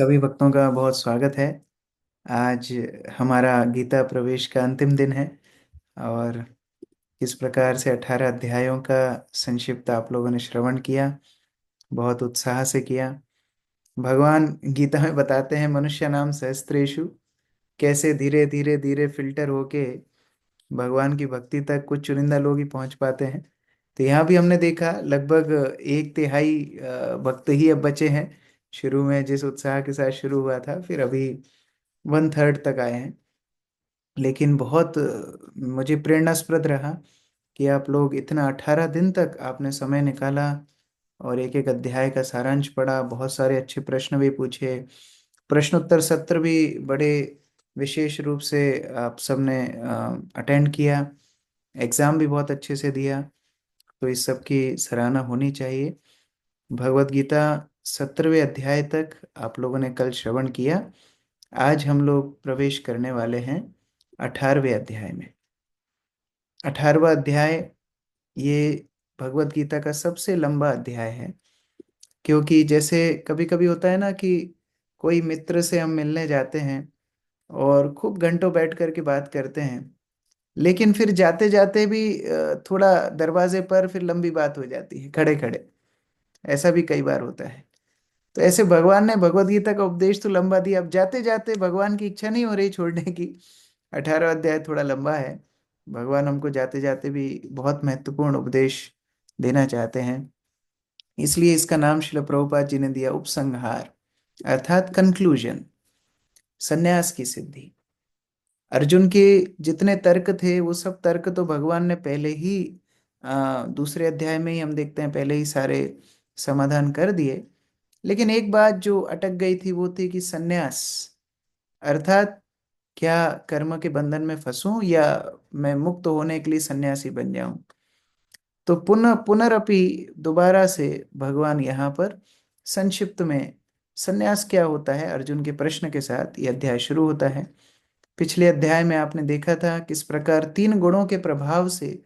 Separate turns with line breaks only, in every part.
सभी भक्तों का बहुत स्वागत है। आज हमारा गीता प्रवेश का अंतिम दिन है और किस प्रकार से 18 अध्यायों का संक्षिप्त आप लोगों ने श्रवण किया, बहुत उत्साह से किया। भगवान गीता में बताते हैं मनुष्य नाम सहस्त्रेषु, कैसे धीरे धीरे धीरे फिल्टर होके भगवान की भक्ति तक कुछ चुनिंदा लोग ही पहुंच पाते हैं। तो यहाँ भी हमने देखा लगभग एक तिहाई भक्त ही अब बचे हैं। शुरू में जिस उत्साह के साथ शुरू हुआ था, फिर अभी 1/3 तक आए हैं। लेकिन बहुत मुझे प्रेरणास्पद रहा कि आप लोग इतना 18 दिन तक आपने समय निकाला और एक एक अध्याय का सारांश पढ़ा, बहुत सारे अच्छे प्रश्न भी पूछे, प्रश्नोत्तर सत्र भी बड़े विशेष रूप से आप सबने अटेंड किया, एग्जाम भी बहुत अच्छे से दिया। तो इस सब की सराहना होनी चाहिए। भगवत गीता 17वें अध्याय तक आप लोगों ने कल श्रवण किया। आज हम लोग प्रवेश करने वाले हैं 18वें अध्याय में। 18वां अध्याय ये भगवत गीता का सबसे लंबा अध्याय है, क्योंकि जैसे कभी कभी होता है ना कि कोई मित्र से हम मिलने जाते हैं और खूब घंटों बैठ कर के बात करते हैं, लेकिन फिर जाते जाते भी थोड़ा दरवाजे पर फिर लंबी बात हो जाती है खड़े खड़े। ऐसा भी कई बार होता है। तो ऐसे भगवान ने भगवत गीता का उपदेश तो लंबा दिया, अब जाते जाते भगवान की इच्छा नहीं हो रही छोड़ने की। 18वां अध्याय थोड़ा लंबा है। भगवान हमको जाते जाते भी बहुत महत्वपूर्ण उपदेश देना चाहते हैं। इसलिए इसका नाम श्रील प्रभुपाद जी ने दिया उपसंहार, अर्थात कंक्लूजन, सन्यास की सिद्धि। अर्जुन के जितने तर्क थे वो सब तर्क तो भगवान ने पहले ही दूसरे अध्याय में ही हम देखते हैं पहले ही सारे समाधान कर दिए। लेकिन एक बात जो अटक गई थी वो थी कि सन्यास अर्थात क्या कर्म के बंधन में फंसूं या मैं मुक्त होने के लिए सन्यासी बन जाऊं। तो पुनः पुनरअपि दोबारा से भगवान यहाँ पर संक्षिप्त में सन्यास क्या होता है अर्जुन के प्रश्न के साथ ये अध्याय शुरू होता है। पिछले अध्याय में आपने देखा था किस प्रकार 3 गुणों के प्रभाव से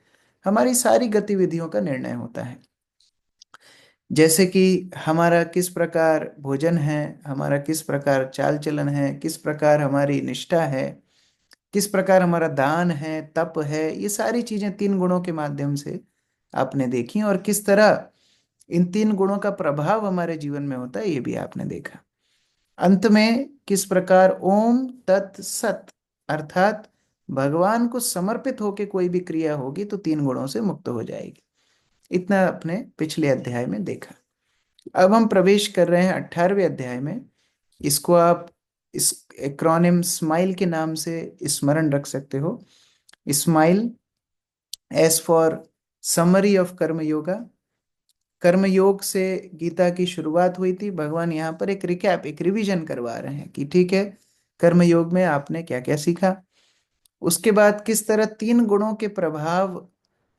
हमारी सारी गतिविधियों का निर्णय होता है। जैसे कि हमारा किस प्रकार भोजन है, हमारा किस प्रकार चाल चलन है, किस प्रकार हमारी निष्ठा है, किस प्रकार हमारा दान है, तप है, ये सारी चीजें 3 गुणों के माध्यम से आपने देखी। और किस तरह इन 3 गुणों का प्रभाव हमारे जीवन में होता है ये भी आपने देखा। अंत में किस प्रकार ओम तत् सत अर्थात भगवान को समर्पित होकर कोई भी क्रिया होगी तो 3 गुणों से मुक्त हो जाएगी। इतना अपने पिछले अध्याय में देखा। अब हम प्रवेश कर रहे हैं 18वें अध्याय में। इसको आप इस एक्रोनिम स्माइल के नाम से स्मरण रख सकते हो। Smile S for summary of कर्म योगा। कर्म योग से गीता की शुरुआत हुई थी। भगवान यहाँ पर एक रिकैप, एक रिवीजन करवा रहे हैं कि ठीक है, कर्म योग में आपने क्या क्या सीखा। उसके बाद किस तरह 3 गुणों के प्रभाव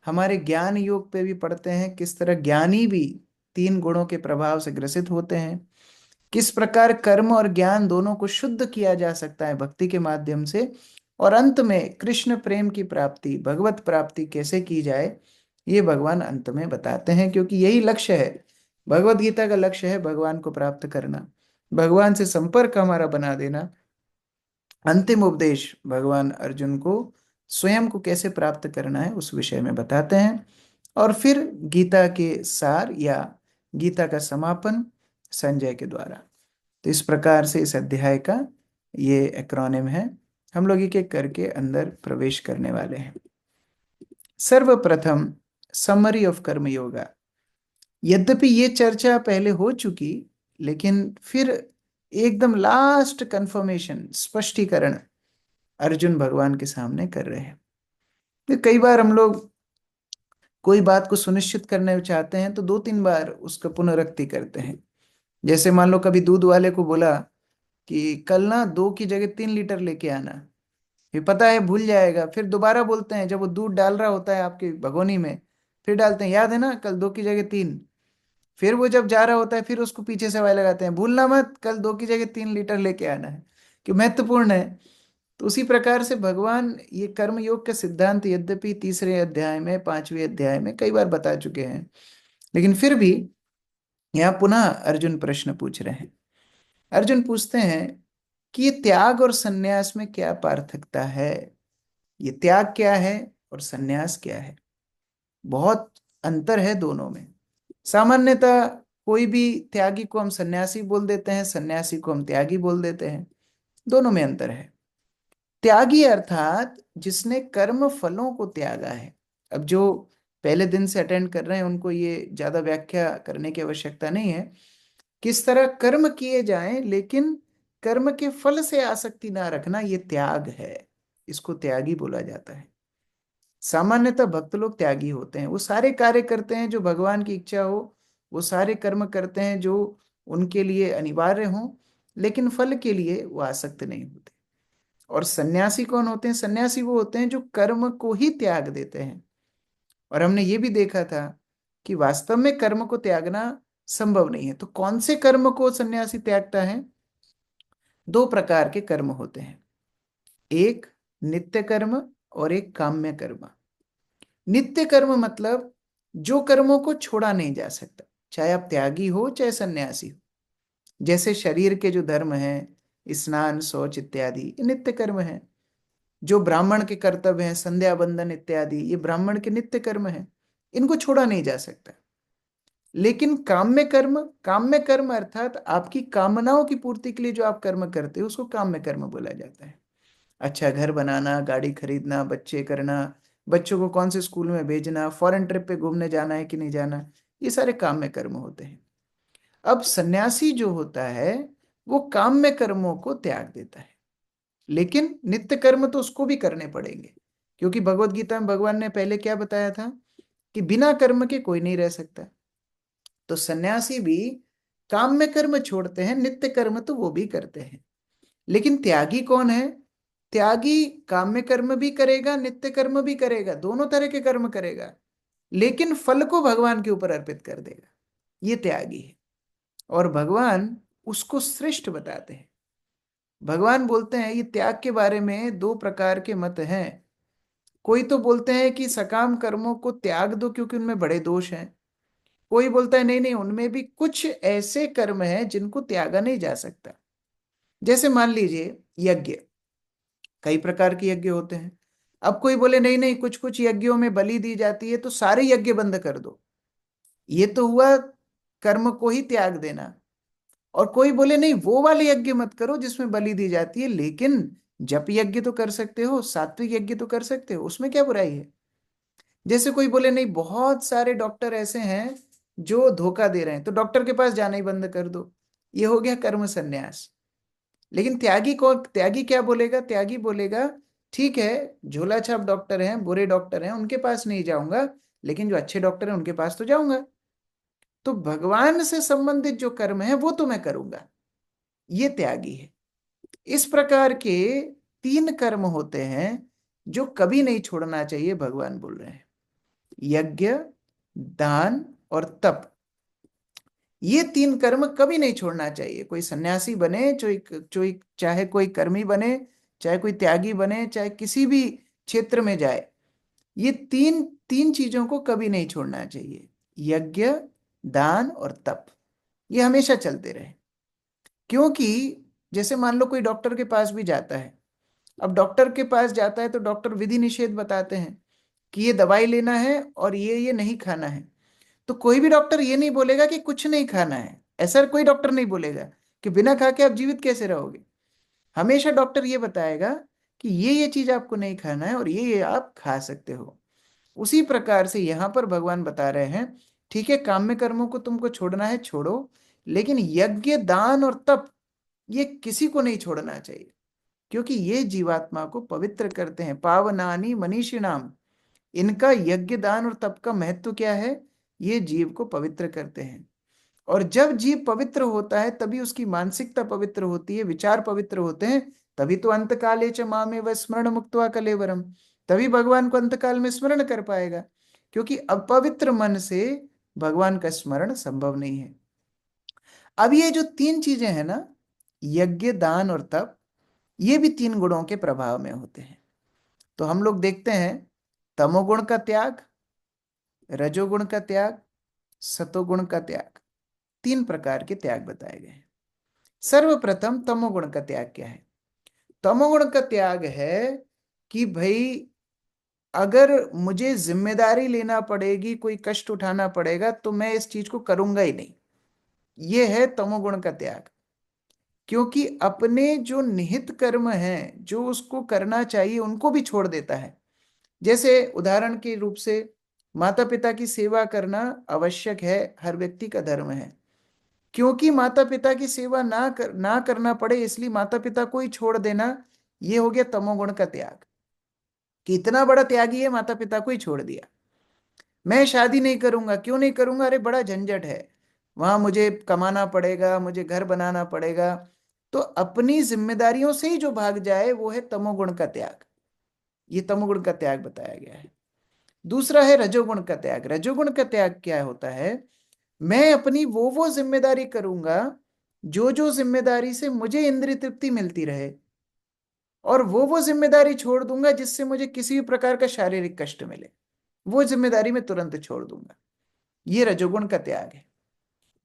हमारे ज्ञान योग पे भी पड़ते हैं, किस तरह ज्ञानी भी 3 गुणों के प्रभाव से ग्रसित होते हैं, किस प्रकार कर्म और ज्ञान दोनों को शुद्ध किया जा सकता है भक्ति के माध्यम से, और अंत में कृष्ण प्रेम की प्राप्ति, भगवत प्राप्ति कैसे की जाए, ये भगवान अंत में बताते हैं। क्योंकि यही लक्ष्य है, भगवत गीता का लक्ष्य है भगवान को प्राप्त करना, भगवान से संपर्क हमारा बना देना। अंतिम उपदेश भगवान अर्जुन को स्वयं को कैसे प्राप्त करना है उस विषय में बताते हैं। और फिर गीता के सार या गीता का समापन संजय के द्वारा। तो इस प्रकार से इस अध्याय का ये एक्रोनिम है। हम लोग एक एक करके अंदर प्रवेश करने वाले हैं। सर्वप्रथम समरी ऑफ कर्म योगा। यद्यपि ये चर्चा पहले हो चुकी, लेकिन फिर एकदम लास्ट कंफर्मेशन, स्पष्टीकरण अर्जुन भगवान के सामने कर रहे हैं। तो कई बार हम लोग कोई बात को सुनिश्चित करने चाहते हैं तो 2-3 बार उसका पुनरुक्ति करते हैं। जैसे मान लो कभी दूध वाले को बोला कि कल ना 2 की जगह 3 लीटर लेके आना, ये पता है भूल जाएगा, फिर दोबारा बोलते हैं जब वो दूध डाल रहा होता है आपकी भगोनी में, फिर डालते हैं याद है ना कल 2 की जगह 3। फिर वो जब जा रहा होता है फिर उसको पीछे से वाय लगाते हैं भूलना मत कल 2 की जगह 3 लीटर लेके आना है, कि महत्वपूर्ण है। तो उसी प्रकार से भगवान ये कर्म योग का सिद्धांत यद्यपि तीसरे अध्याय में, 5वें अध्याय में कई बार बता चुके हैं, लेकिन फिर भी यहाँ पुनः अर्जुन प्रश्न पूछ रहे हैं। अर्जुन पूछते हैं कि ये त्याग और सन्यास में क्या पार्थक्यता है। ये त्याग क्या है और सन्यास क्या है। बहुत अंतर है दोनों में। सामान्यतः कोई भी त्यागी को हम सन्यासी बोल देते हैं, सन्यासी को हम त्यागी बोल देते हैं। दोनों में अंतर है। त्यागी अर्थात जिसने कर्म फलों को त्यागा है। अब जो पहले दिन से अटेंड कर रहे हैं उनको ये ज्यादा व्याख्या करने की आवश्यकता नहीं है। किस तरह कर्म किए जाएं लेकिन कर्म के फल से आसक्ति ना रखना, ये त्याग है। इसको त्यागी बोला जाता है। सामान्यतः भक्त लोग त्यागी होते हैं। वो सारे कार्य करते हैं जो भगवान की इच्छा हो, वो सारे कर्म करते हैं जो उनके लिए अनिवार्य हो, लेकिन फल के लिए वो आसक्त नहीं होते। और सन्यासी कौन होते हैं? सन्यासी वो होते हैं जो कर्म को ही त्याग देते हैं। और हमने ये भी देखा था कि वास्तव में कर्म को त्यागना संभव नहीं है। तो कौन से कर्म को सन्यासी त्यागता है? दो प्रकार के कर्म होते हैं, एक नित्य कर्म और एक काम्य कर्म। नित्य कर्म मतलब जो कर्मों को छोड़ा नहीं जा सकता, चाहे आप त्यागी हो चाहे सन्यासी हो। जैसे शरीर के जो धर्म हैं, स्नान शौच इत्यादि, ये नित्य कर्म है। जो ब्राह्मण के कर्तव्य हैं, संध्या बंदन इत्यादि, ये ब्राह्मण के नित्य कर्म हैं। इनको छोड़ा नहीं जा सकता। लेकिन काम्य कर्म अर्थात आपकी कामनाओं की पूर्ति के लिए जो आप कर्म करते हो उसको काम्य कर्म बोला जाता है। अच्छा घर बनाना, गाड़ी खरीदना, बच्चे करना, बच्चों को कौन से स्कूल में भेजना, फॉरेन ट्रिप पे घूमने जाना है कि नहीं जाना, ये सारे काम्य कर्म होते हैं। अब सन्यासी जो होता है वो काम्य कर्मों को त्याग देता है, लेकिन नित्य कर्म तो उसको भी करने पड़ेंगे। क्योंकि भगवत गीता में भगवान ने पहले क्या बताया था कि बिना कर्म के कोई नहीं रह सकता। तो सन्यासी भी काम्य कर्म छोड़ते हैं, नित्य कर्म तो वो भी करते हैं। लेकिन त्यागी कौन है? त्यागी काम्य कर्म भी करेगा, नित्य कर्म भी करेगा, दोनों तरह के कर्म करेगा, लेकिन फल को भगवान के ऊपर अर्पित कर देगा। ये त्यागी है। और भगवान उसको श्रेष्ठ बताते हैं। भगवान बोलते हैं, ये त्याग के बारे में दो प्रकार के मत हैं। कोई तो बोलते हैं कि सकाम कर्मों को त्याग दो क्योंकि उनमें बड़े दोष हैं। कोई बोलता है नहीं नहीं, उनमें भी कुछ ऐसे कर्म हैं जिनको त्यागा नहीं जा सकता। जैसे मान लीजिए यज्ञ, कई प्रकार के यज्ञ होते हैं। अब कोई बोले नहीं नहीं, कुछ कुछ यज्ञों में बलि दी जाती है तो सारे यज्ञ बंद कर दो, ये तो हुआ कर्म को ही त्याग देना। और कोई बोले नहीं, वो वाले यज्ञ मत करो जिसमें बलि दी जाती है, लेकिन जप यज्ञ तो कर सकते हो, सात्विक यज्ञ तो कर सकते हो, उसमें क्या बुराई है। जैसे कोई बोले नहीं, बहुत सारे डॉक्टर ऐसे हैं जो धोखा दे रहे हैं, तो डॉक्टर के पास जाना ही बंद कर दो। ये हो गया कर्म संन्यास। लेकिन त्यागी क्या बोलेगा? त्यागी बोलेगा ठीक है, झोला छाप डॉक्टर हैं, बुरे डॉक्टर हैं, उनके पास नहीं जाऊंगा, लेकिन जो अच्छे डॉक्टर हैं उनके पास तो जाऊंगा। तो भगवान से संबंधित जो कर्म है वो तो मैं करूंगा। ये त्यागी है। इस प्रकार के तीन कर्म होते हैं जो कभी नहीं छोड़ना चाहिए, भगवान बोल रहे हैं। यज्ञ, दान और तप, ये तीन कर्म कभी नहीं छोड़ना चाहिए। कोई सन्यासी बने, चाहे कोई कर्मी बने, चाहे कोई त्यागी बने, चाहे किसी भी क्षेत्र में जाए, ये तीन तीन चीजों को कभी नहीं छोड़ना चाहिए। यज्ञ, दान और तप, ये हमेशा चलते रहे। क्योंकि जैसे मान लो कोई डॉक्टर के पास भी जाता है। अब डॉक्टर के पास जाता है तो डॉक्टर विधि निषेध बताते हैं कि ये दवाई लेना है और ये नहीं खाना है। तो कोई भी डॉक्टर ये नहीं बोलेगा कि कुछ नहीं खाना है। ऐसा कोई डॉक्टर नहीं बोलेगा कि बिना खा के आप जीवित कैसे रहोगे। हमेशा डॉक्टर ये बताएगा कि ये चीज आपको नहीं खाना है और ये आप खा सकते हो। उसी प्रकार से यहां पर भगवान बता रहे हैं, ठीक है काम्य कर्मों को तुमको छोड़ना है छोड़ो, लेकिन यज्ञ, दान और तप, ये किसी को नहीं छोड़ना चाहिए। क्योंकि ये जीवात्मा को पवित्र करते हैं। पावनानि मनीषिणाम, इनका यज्ञ, दान और तप का महत्व क्या है? ये जीव को पवित्र करते हैं। और जब जीव पवित्र होता है तभी उसकी मानसिकता पवित्र होती है, विचार पवित्र होते हैं। तभी तो अंत काले च मामे व स्मरण मुक्त्वा कलेवरम, तभी भगवान को अंत काल में स्मरण कर पाएगा। क्योंकि अपवित्र मन से भगवान का स्मरण संभव नहीं है। अब ये जो तीन चीजें हैं ना, यज्ञ, दान और तप, ये भी तीन गुणों के प्रभाव में होते हैं। तो हम लोग देखते हैं तमोगुण का त्याग, रजोगुण का त्याग, सतोगुण का त्याग, तीन प्रकार के त्याग बताए गए हैं। सर्वप्रथम तमोगुण का त्याग क्या है? तमोगुण का त्याग है कि भाई अगर मुझे जिम्मेदारी लेना पड़ेगी, कोई कष्ट उठाना पड़ेगा, तो मैं इस चीज को करूंगा ही नहीं। ये है तमोगुण का त्याग। क्योंकि अपने जो निहित कर्म हैं, जो उसको करना चाहिए, उनको भी छोड़ देता है। जैसे उदाहरण के रूप से माता पिता की सेवा करना आवश्यक है, हर व्यक्ति का धर्म है। क्योंकि माता पिता की सेवा ना करना पड़े, इसलिए माता पिता को ही छोड़ देना, ये हो गया तमोगुण का त्याग। कि इतना बड़ा त्यागी है, माता पिता को ही छोड़ दिया। मैं शादी नहीं करूंगा, क्यों नहीं करूंगा? अरे बड़ा झंझट है, वहां मुझे कमाना पड़ेगा, मुझे घर बनाना पड़ेगा। तो अपनी जिम्मेदारियों से ही जो भाग जाए, वो है तमोगुण का त्याग। ये तमोगुण का त्याग बताया गया है। दूसरा है रजोगुण का त्याग। रजोगुण का त्याग क्या होता है? मैं अपनी वो जिम्मेदारी करूंगा जो जो जिम्मेदारी से मुझे इंद्रिय तृप्ति मिलती रहे, और वो जिम्मेदारी छोड़ दूंगा जिससे मुझे किसी भी प्रकार का शारीरिक कष्ट मिले। वो जिम्मेदारी मैं तुरंत छोड़ दूंगा। ये रजोगुण का त्याग है।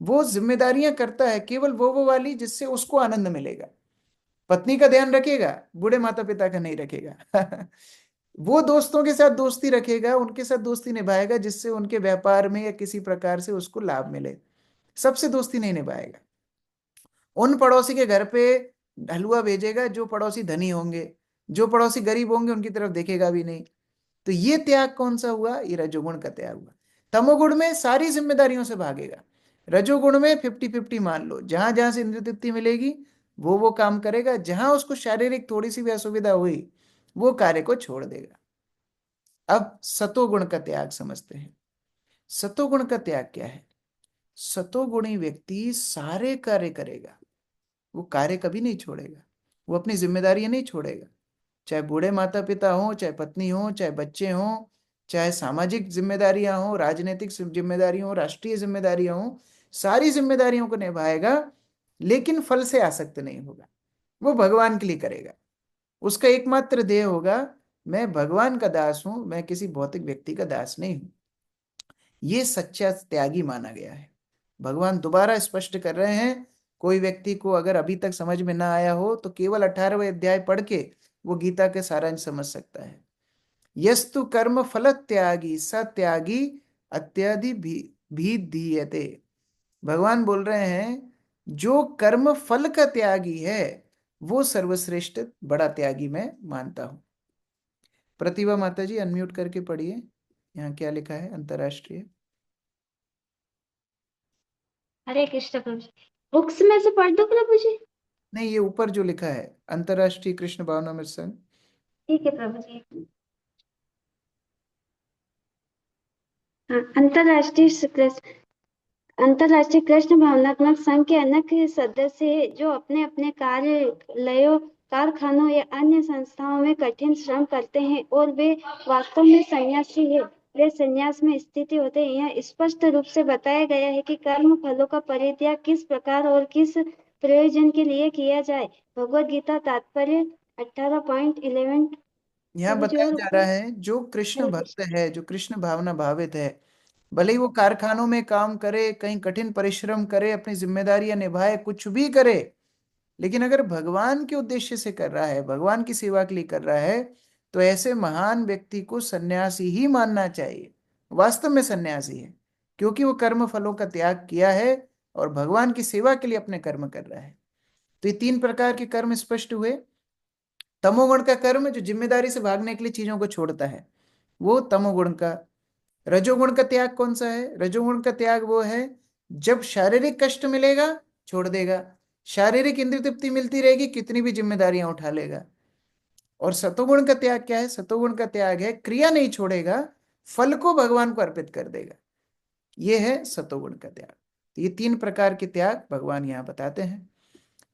वो जिम्मेदारियां करता है केवल वो वाली जिससे उसको आनंद मिलेगा। पत्नी का ध्यान रखेगा, बूढ़े माता पिता का नहीं रखेगा। वो दोस्तों के साथ दोस्ती रखेगा, उनके साथ दोस्ती निभाएगा जिससे उनके व्यापार में या किसी प्रकार से उसको लाभ मिले। सबसे दोस्ती नहीं निभाएगा। उन पड़ोसी के घर पे हलवा भेजेगा जो पड़ोसी धनी होंगे, जो पड़ोसी गरीब होंगे उनकी तरफ देखेगा भी नहीं। तो ये त्याग कौन सा हुआ? ये रजोगुण का त्याग हुआ। तमोगुण में सारी जिम्मेदारियों से भागेगा। रजोगुण में 50-50 मान लो, जहां जहां से इंद्रिय तृप्ति मिलेगी वो काम करेगा, जहां उसको शारीरिक थोड़ी सी भी असुविधा हुई वो कार्य को छोड़ देगा। अब सतोगुण का त्याग समझते हैं। सतोगुण का त्याग क्या है? सतोगुणी व्यक्ति सारे कार्य करेगा, वो कार्य कभी नहीं छोड़ेगा। वो अपनी जिम्मेदारियां नहीं छोड़ेगा। चाहे बूढ़े माता पिता हो, चाहे पत्नी हो, चाहे बच्चे हों, चाहे सामाजिक जिम्मेदारियां हो, राजनीतिक जिम्मेदारी हो, राष्ट्रीय जिम्मेदारियां हो, सारी जिम्मेदारियों को निभाएगा। लेकिन फल से आसक्त नहीं होगा। वो भगवान के लिए करेगा। उसका एकमात्र ध्येय होगा, मैं भगवान का दास हूं, मैं किसी भौतिक व्यक्ति का दास नहीं हूं। ये सच्चा त्यागी माना गया है। भगवान दोबारा स्पष्ट कर रहे हैं। कोई व्यक्ति को अगर अभी तक समझ में ना आया हो तो केवल 18वें अध्याय पढ़ के वो गीता के सारांश समझ सकता है। यस्तु कर्म फल त्यागी स त्यागी अत्यादि भी धीयते। भगवान बोल रहे हैं, जो कर्म फल का त्यागी है वो सर्वश्रेष्ठ बड़ा त्यागी मैं मानता हूं। प्रतिभा माता जी अनम्यूट करके पढ़िए, यहाँ क्या लिखा है अंतरराष्ट्रीय।
हरे कृष्ण प्रभु जी। बुक्स में से पढ़ दो प्रभु जी।
नहीं, ये ऊपर जो लिखा है, अंतरराष्ट्रीय कृष्ण भावनामृत संघ।
ठीक है प्रभु जी। हाँ, अंतर्राष्ट्रीय कृष्ण भावनात्मक संघ के अनेक सदस्य हैं जो अपने अपने कार्यालयों, कारखानों या अन्य संस्थाओं में कठिन श्रम करते हैं और वे वास्तव में सन्यासी हैं। वे संन्यास में स्थित होते हैं। यह स्पष्ट रूप से बताया गया है कि कर्म फलों का परित्याग किस प्रकार और किस प्रयोजन के लिए किया जाए। भगवद गीता तात्पर्य 18.11।
यहाँ
प्रभु जी
बताया
और
जा रहा
ऊपर।
है, जो कृष्ण
हरे
भक्त
कृष्ण।
है, जो कृष्ण भावना भावित है, भले ही वो कारखानों में काम करे, कहीं कठिन परिश्रम करे, अपनी जिम्मेदारियां निभाए, कुछ भी करे, लेकिन अगर भगवान के उद्देश्य से कर रहा है, भगवान की सेवा के लिए कर रहा है, तो ऐसे महान व्यक्ति को सन्यासी ही मानना चाहिए। वास्तव में सन्यासी है, क्योंकि वो कर्म फलों का त्याग किया है और भगवान की सेवा के लिए अपने कर्म कर रहा है। तो ये तीन प्रकार के कर्म स्पष्ट हुए। तमोगुण का कर्म जो जिम्मेदारी से भागने के लिए चीजों को छोड़ता है, वो तमोगुण का। रजोगुण का त्याग कौन सा है? रजोगुण का त्याग वो है, जब शारीरिक कष्ट मिलेगा छोड़ देगा, शारीरिक इंद्रिय तृप्ति मिलती रहेगी कितनी भी जिम्मेदारियां उठा लेगा। और सतोगुण का त्याग क्या है? सतोगुण का त्याग है क्रिया नहीं छोड़ेगा, फल को भगवान को अर्पित कर देगा। ये है सतोगुण का त्याग। तो ये तीन प्रकार के त्याग भगवान यहाँ बताते हैं।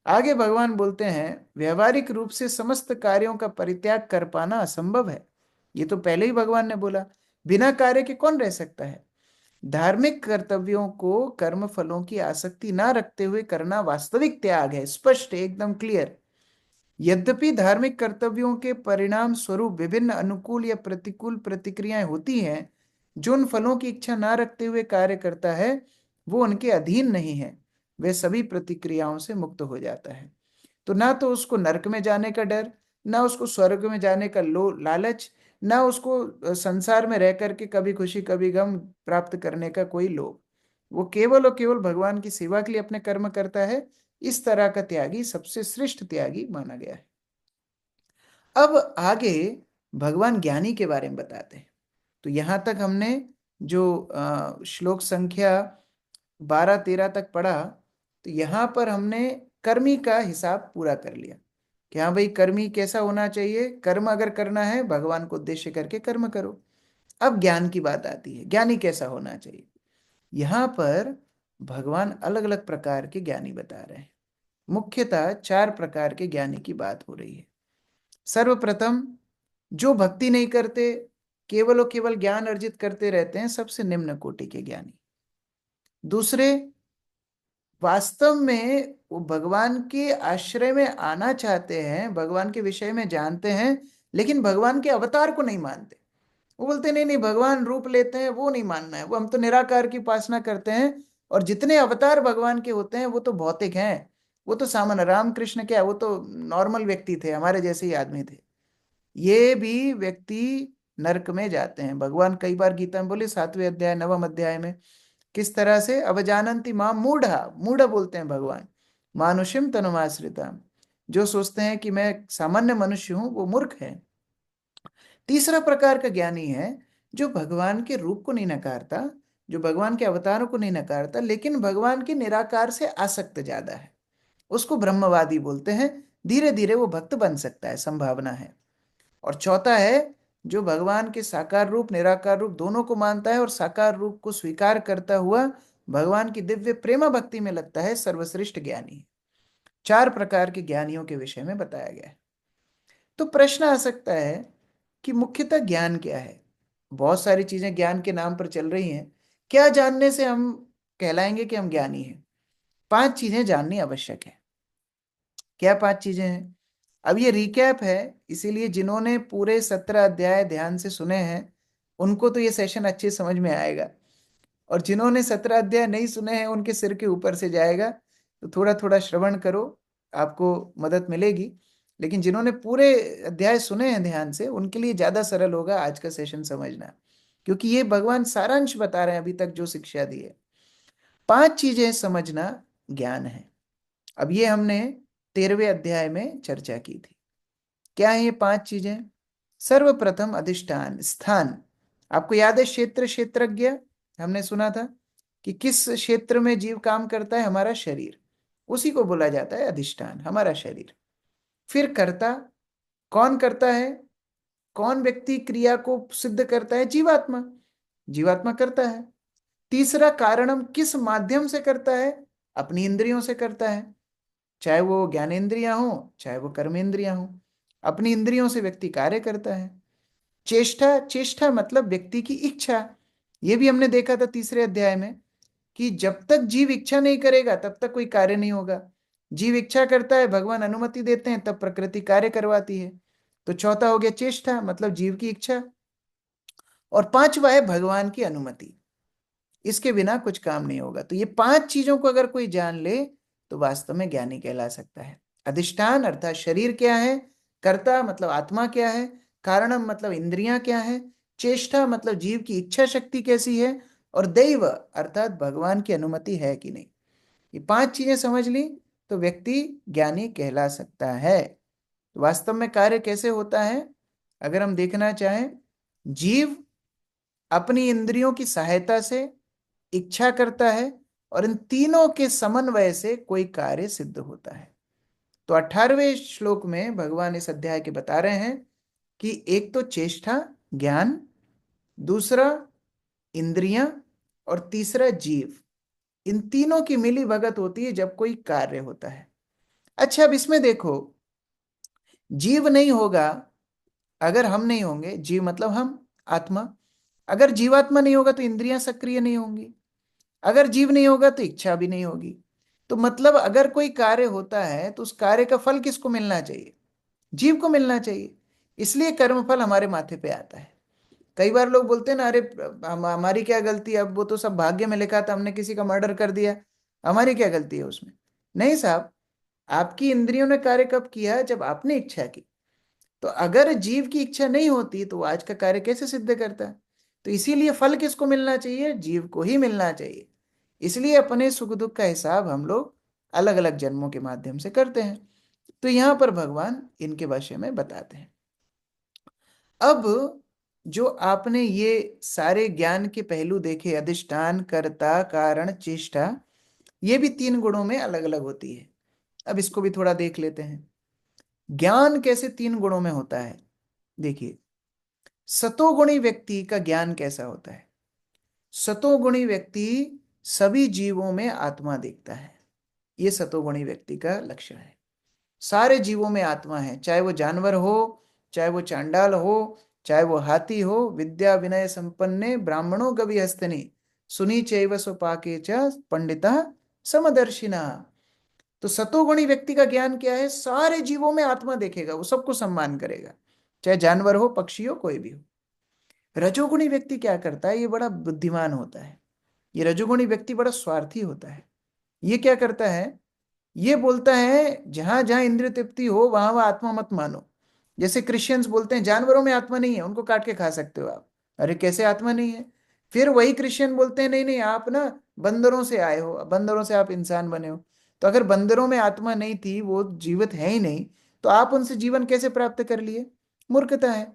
आगे भगवान बोलते हैं, व्यवहारिक रूप से समस्त कार्यों का परित्याग कर पाना असंभव है। ये तो पहले ही भगवान ने बोला, बिना कार्य के कौन रह सकता है। धार्मिक कर्तव्यों को कर्म फलों की आसक्ति ना रखते हुए करना वास्तविक त्याग है। स्पष्ट, एकदम क्लियर। यद्यपि धार्मिक कर्तव्यों के परिणाम स्वरूप विभिन्न अनुकूल या प्रतिकूल प्रतिक्रियाएं होती हैं, जो उन फलों की इच्छा ना रखते हुए कार्य करता है वो उनके अधीन नहीं है। वह सभी प्रतिक्रियाओं से मुक्त हो जाता है। तो ना तो उसको नरक में जाने का डर, ना उसको स्वर्ग में जाने का लो लालच, ना उसको संसार में रह करके कभी खुशी कभी गम प्राप्त करने का कोई लोभ। वो केवल और केवल भगवान की सेवा के लिए अपने कर्म करता है। इस तरह का त्यागी सबसे श्रेष्ठ त्यागी माना गया है। अब आगे भगवान ज्ञानी के बारे में बताते हैं। तो यहां तक हमने जो श्लोक संख्या 12-13 तक पढ़ा, तो यहां पर हमने कर्मी का हिसाब पूरा कर लिया कि हाँ भाई, कर्मी कैसा होना चाहिए। कर्म अगर करना है भगवान को उद्देश्य करके कर्म करो। अब ज्ञान की बात आती है, ज्ञानी कैसा होना चाहिए। यहाँ पर भगवान अलग अलग प्रकार के ज्ञानी बता रहे हैं। मुख्यतः 4 प्रकार के ज्ञानी की बात हो रही है। सर्वप्रथम, जो भक्ति नहीं करते, केवल और केवल ज्ञान अर्जित करते रहते हैं, सबसे निम्न कोटि के ज्ञानी। दूसरे, वास्तव में वो भगवान के आश्रय में आना चाहते हैं, भगवान के विषय में जानते हैं, लेकिन भगवान के अवतार को नहीं मानते। वो बोलते नहीं नहीं, भगवान रूप लेते हैं वो नहीं मानना है, वो हम तो निराकार की उपासना करते हैं। और जितने अवतार भगवान के होते हैं वो तो भौतिक हैं। वो तो सामान्य, रामकृष्ण क्या, वो तो नॉर्मल व्यक्ति थे, हमारे जैसे ही आदमी थे। ये भी व्यक्ति नरक में जाते हैं। भगवान कई बार गीता में बोले, 7वें अध्याय 9वें अध्याय में, किस तरह से अवजानंती मां मूढ़ा, मूढ़ बोलते हैं भगवान, मानुषिम तनुमाश्रिता। जो सोचते हैं कि मैं सामान्य मनुष्य हूं वो मूर्ख है। तीसरा प्रकार का ज्ञानी है जो भगवान के रूप को नहीं नकारता, जो भगवान के अवतारों को नहीं नकारता, लेकिन भगवान के निराकार से आसक्त ज्यादा है। उसको ब्रह्मवादी बोलते हैं। धीरे धीरे वो भक्त बन सकता है, संभावना है। और चौथा है जो भगवान के साकार रूप निराकार रूप दोनों को मानता है और साकार रूप को स्वीकार करता हुआ भगवान की दिव्य प्रेमा भक्ति में लगता है, सर्वश्रेष्ठ ज्ञानी। 4 प्रकार के ज्ञानियों के विषय में बताया गया है। तो प्रश्न आ सकता है कि मुख्यतः ज्ञान क्या है। बहुत सारी चीजें ज्ञान के नाम पर चल रही हैं। क्या जानने से हम कहलाएंगे कि हम ज्ञानी हैं? 5 चीजें जाननी आवश्यक है। क्या 5 चीजें हैं? अब ये रिकैप है, इसीलिए जिन्होंने पूरे 17 अध्याय ध्यान से सुने हैं उनको तो ये सेशन अच्छे समझ में आएगा। और जिन्होंने 17 अध्याय नहीं सुने हैं उनके सिर के ऊपर से जाएगा। तो थोड़ा थोड़ा श्रवण करो, आपको मदद मिलेगी। लेकिन जिन्होंने पूरे अध्याय सुने हैं ध्यान से, उनके लिए ज्यादा सरल होगा आज का सेशन समझना, क्योंकि ये भगवान सारांश बता रहे हैं अभी तक जो शिक्षा दी है। 5 चीजें समझना ज्ञान है। अब ये हमने 13वें अध्याय में चर्चा की थी। क्या है ये 5 चीजें? सर्वप्रथम अधिष्ठान, स्थान। आपको याद है क्षेत्र क्षेत्रज्ञ, हमने सुना था कि किस क्षेत्र में जीव काम करता है, हमारा शरीर, उसी को बोला जाता है अधिष्ठान, हमारा शरीर। फिर कर्ता, कौन करता है, कौन व्यक्ति क्रिया को सिद्ध करता है? जीवात्मा, जीवात्मा करता है। तीसरा कारणम, किस माध्यम से करता है? अपनी इंद्रियों से करता है, चाहे वो ज्ञानेंद्रियां हो चाहे वो कर्मेंद्रियां हो। अपनी इंद्रियों से व्यक्ति कार्य करता है। चेष्टा, चेष्टा मतलब व्यक्ति की इच्छा। ये भी हमने देखा था 3रे अध्याय में कि जब तक जीव इच्छा नहीं करेगा तब तक कोई कार्य नहीं होगा। जीव इच्छा करता है, भगवान अनुमति देते हैं, तब प्रकृति कार्य करवाती है। तो चौथा हो गया चेष्टा, मतलब जीव की इच्छा। और 5वां है भगवान की अनुमति। इसके बिना कुछ काम नहीं होगा। तो ये 5 चीजों को अगर कोई जान ले तो वास्तव में ज्ञानी कहला सकता है। अधिष्ठान अर्थात शरीर क्या है, कर्ता मतलब आत्मा क्या है, कारणम मतलब इंद्रियां क्या है, चेष्टा मतलब जीव की इच्छा शक्ति कैसी है, और दैव अर्थात भगवान की अनुमति है कि नहीं। ये 5 चीजें समझ ली तो व्यक्ति ज्ञानी कहला सकता है। तो वास्तव में कार्य कैसे होता है अगर हम देखना चाहें, जीव अपनी इंद्रियों की सहायता से इच्छा करता है और इन तीनों के समन्वय से कोई कार्य सिद्ध होता है। तो 18वें श्लोक में भगवान इस अध्याय के बता रहे हैं कि एक तो चेष्टा ज्ञान, दूसरा इंद्रियां, और तीसरा जीव। इन तीनों की मिली भगत होती है जब कोई कार्य होता है। अच्छा, अब इसमें देखो, जीव नहीं होगा अगर हम नहीं होंगे, जीव मतलब हम, आत्मा। अगर जीवात्मा नहीं होगा तो इंद्रियां सक्रिय नहीं होंगी। अगर जीव नहीं होगा तो इच्छा भी नहीं होगी। तो मतलब अगर कोई कार्य होता है तो उस कार्य का फल किसको मिलना चाहिए? जीव को मिलना चाहिए। इसलिए कर्म फल हमारे माथे पे आता है। कई बार लोग बोलते हैं ना, अरे हमारी क्या गलती, अब वो तो सब भाग्य में लिखा था, हमने किसी का मर्डर कर दिया, हमारी क्या गलती है उसमें? नहीं साहब, आपकी इंद्रियों ने कार्य कब किया? जब आपने इच्छा की। तो अगर जीव की इच्छा नहीं होती तो वो आज का कार्य कैसे सिद्ध करता है? तो इसीलिए फल किसको मिलना चाहिए? जीव को ही मिलना चाहिए। इसलिए अपने सुख दुख का हिसाब हम लोग अलग अलग जन्मों के माध्यम से करते हैं। तो यहां पर भगवान इनके विषय में बताते हैं। अब जो आपने ये सारे ज्ञान के पहलू देखे, अधिष्ठान, कर्ता, कारण, चेष्टा, ये भी तीन गुणों में अलग अलग होती है। अब इसको भी थोड़ा देख लेते हैं। ज्ञान कैसे तीन गुणों में होता है? देखिए, सतोगुणी व्यक्ति का ज्ञान कैसा होता है? सतोगुणी व्यक्ति सभी जीवों में आत्मा देखता है। ये सतोगुणी व्यक्ति का लक्षण है। सारे जीवों में आत्मा है, चाहे वो जानवर हो, चाहे वो चांडाल हो, चाहे वो हाथी हो। विद्या विनय संपन्ने ब्राह्मणों गवि हस्तनि सुनी चैव स्वपाके च पंडिता समदर्शिना। तो सतोगुणी व्यक्ति का ज्ञान क्या है? सारे जीवों में आत्मा देखेगा, वो सबको सम्मान करेगा, चाहे जानवर हो, पक्षी हो, कोई भी हो। रजोगुणी व्यक्ति क्या करता है? ये बड़ा बुद्धिमान होता है। ये रजोगुणी व्यक्ति बड़ा स्वार्थी होता है। ये क्या करता है? ये बोलता है जहां जहां इंद्रिय तृप्ति हो वहां वह आत्मा मत मानो। जैसे क्रिश्चियंस बोलते हैं जानवरों में आत्मा नहीं है, उनको काट के खा सकते हो आप। अरे कैसे आत्मा नहीं है? फिर वही क्रिश्चियन बोलते हैं नहीं नहीं, आप ना बंदरों से आए हो, बंदरों से आप इंसान बने हो। तो अगर बंदरों में आत्मा नहीं थी, वो जीवित है ही नहीं, तो आप उनसे जीवन कैसे प्राप्त कर लिए? मूर्खता है।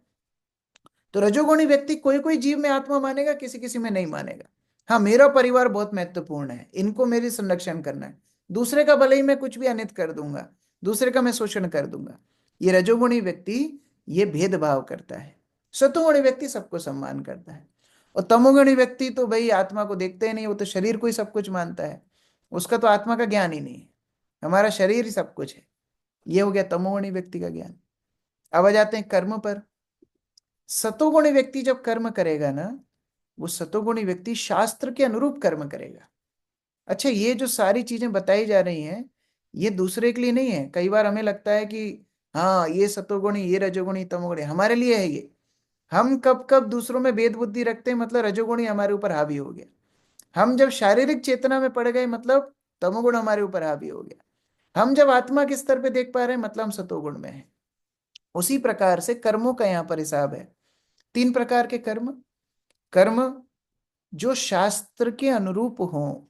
तो रजोगुणी व्यक्ति कोई कोई जीव में आत्मा मानेगा, किसी किसी में नहीं मानेगा। हाँ, मेरा परिवार बहुत महत्वपूर्ण है, इनको मेरी संरक्षण करना है, दूसरे का भले ही मैं कुछ भी अनित कर दूंगा, दूसरे का मैं शोषण कर दूंगा। ये रजोगुणी व्यक्ति ये भेदभाव करता है। सतोगुणी व्यक्ति सबको सम्मान करता है। और तमोगुणी व्यक्ति तो भाई आत्मा को देखते ही नहीं, वो तो शरीर को ही सब कुछ मानता है। उसका तो आत्मा का ज्ञान ही नहीं है, हमारा शरीर ही सब कुछ है। ये हो गया तमोगुणी व्यक्ति का ज्ञान। अब आ जाते हैं कर्म पर। सतोगुणी व्यक्ति जब कर्म करेगा ना, वो सतोगुणी व्यक्ति शास्त्र के अनुरूप कर्म करेगा। अच्छा, ये जो सारी चीजें बताई जा रही हैं, ये दूसरे के लिए नहीं है। कई बार हमें लगता है कि हाँ ये सतोगुणी, ये रजोगुणी, तमोगुणी हमारे लिए है ये। हम कब कब दूसरों में भेद बुद्धि रखते हैं, मतलब रजोगुणी हमारे ऊपर हावी हो गया। हम जब शारीरिक चेतना में पड़ गए, मतलब तमोगुण हमारे ऊपर हावी हो गया। हम जब आत्मा के स्तर पे देख पा रहे हैं, मतलब हम सतोगुण में हैं। उसी प्रकार से कर्मों का यहाँ पर हिसाब है। तीन प्रकार के कर्म। कर्म जो शास्त्र के अनुरूप हो,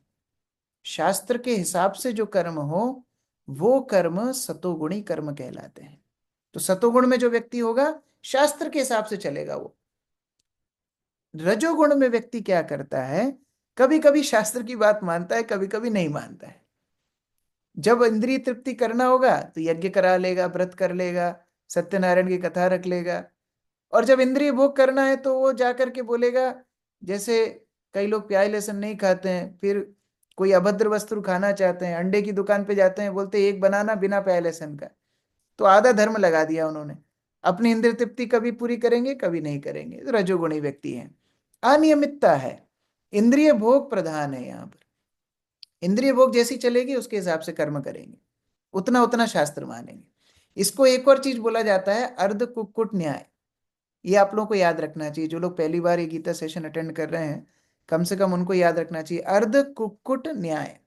शास्त्र के हिसाब से जो कर्म हो, वो कर्म सतोगुणी कर्म कहलाते हैं। तो सतोगुण में जो व्यक्ति होगा, शास्त्र के हिसाब से चलेगा वो। रजोगुण में व्यक्ति क्या करता है? कभी कभी शास्त्र की बात मानता है, कभी कभी नहीं मानता है। जब इंद्रिय तृप्ति करना होगा तो यज्ञ करा लेगा, व्रत कर लेगा, सत्यनारायण की कथा रख लेगा। और जब इंद्रिय भोग करना है तो वो जाकर के बोलेगा, जैसे कई लोग प्याज लहसुन नहीं खाते हैं, फिर कोई अभद्र वस्तु खाना चाहते हैं, अंडे की दुकान पे जाते हैं, बोलते हैं एक बनाना बिना प्याज लहसुन का। तो आधा धर्म लगा दिया उन्होंने। अपनी इंद्रिय तृप्ति कभी पूरी करेंगे, कभी नहीं करेंगे, तो रजोगुणी व्यक्ति हैं। अनियमितता है, इंद्रिय भोग प्रधान है यहाँ पर। इंद्रिय भोग जैसी चलेगी उसके हिसाब से कर्म करेंगे, उतना उतना शास्त्र मानेंगे। इसको एक और चीज बोला जाता है, अर्ध कुक्कुट न्याय। ये आप लोगों को याद रखना चाहिए, जो लोग पहली बार ये गीता सेशन अटेंड कर रहे हैं, कम से कम उनको याद रखना चाहिए। अर्ध कुक्कुट न्याय।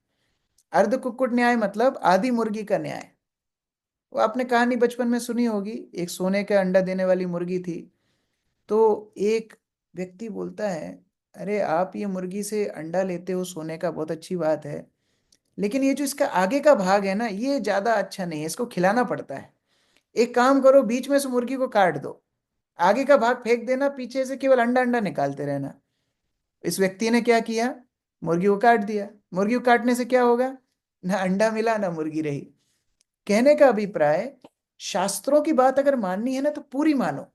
अर्ध कुक्कुट न्याय मतलब आधी मुर्गी का न्याय। वो आपने कहानी बचपन में सुनी होगी, एक सोने का अंडा देने वाली मुर्गी थी। तो एक व्यक्ति बोलता है, अरे आप ये मुर्गी से अंडा लेते हो सोने का, बहुत अच्छी बात है, लेकिन ये जो इसका आगे का भाग है ना, ये ज्यादा अच्छा नहीं है, इसको खिलाना पड़ता है। एक काम करो, बीच में से मुर्गी को काट दो, आगे का भाग फेंक देना, पीछे से केवल अंडा अंडा निकालते रहना। इस व्यक्ति ने क्या किया? मुर्गी को काट दिया। मुर्गी को काटने से क्या होगा? ना अंडा मिला ना मुर्गी रही। कहने का अभिप्राय, शास्त्रों की बात अगर माननी है ना तो पूरी मानो।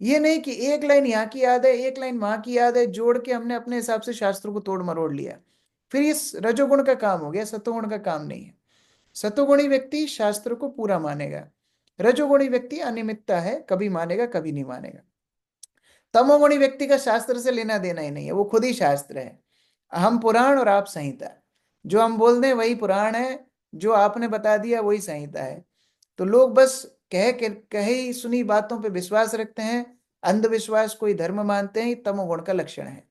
ये नहीं कि एक लाइन यहाँ की याद है, एक लाइन वहां की याद है, जोड़ के हमने अपने हिसाब से शास्त्रों को तोड़ मरोड़ लिया। फिर ये रजोगुण का काम हो गया, सतोगुण का काम नहीं है। सतोगुणी व्यक्ति शास्त्र को पूरा मानेगा। रजोगुणी व्यक्ति अनियमितता है, कभी मानेगा कभी नहीं मानेगा। तमोगुणी व्यक्ति का शास्त्र से लेना देना ही नहीं है, वो खुद ही शास्त्र है। हम पुराण और आप संहिता। जो हम बोल दें वही पुराण है, जो आपने बता दिया वही संहिता है। तो लोग बस कहे ही सुनी बातों पे विश्वास रखते हैं, अंधविश्वास कोई धर्म मानते हैं, तमोगुण का लक्षण है।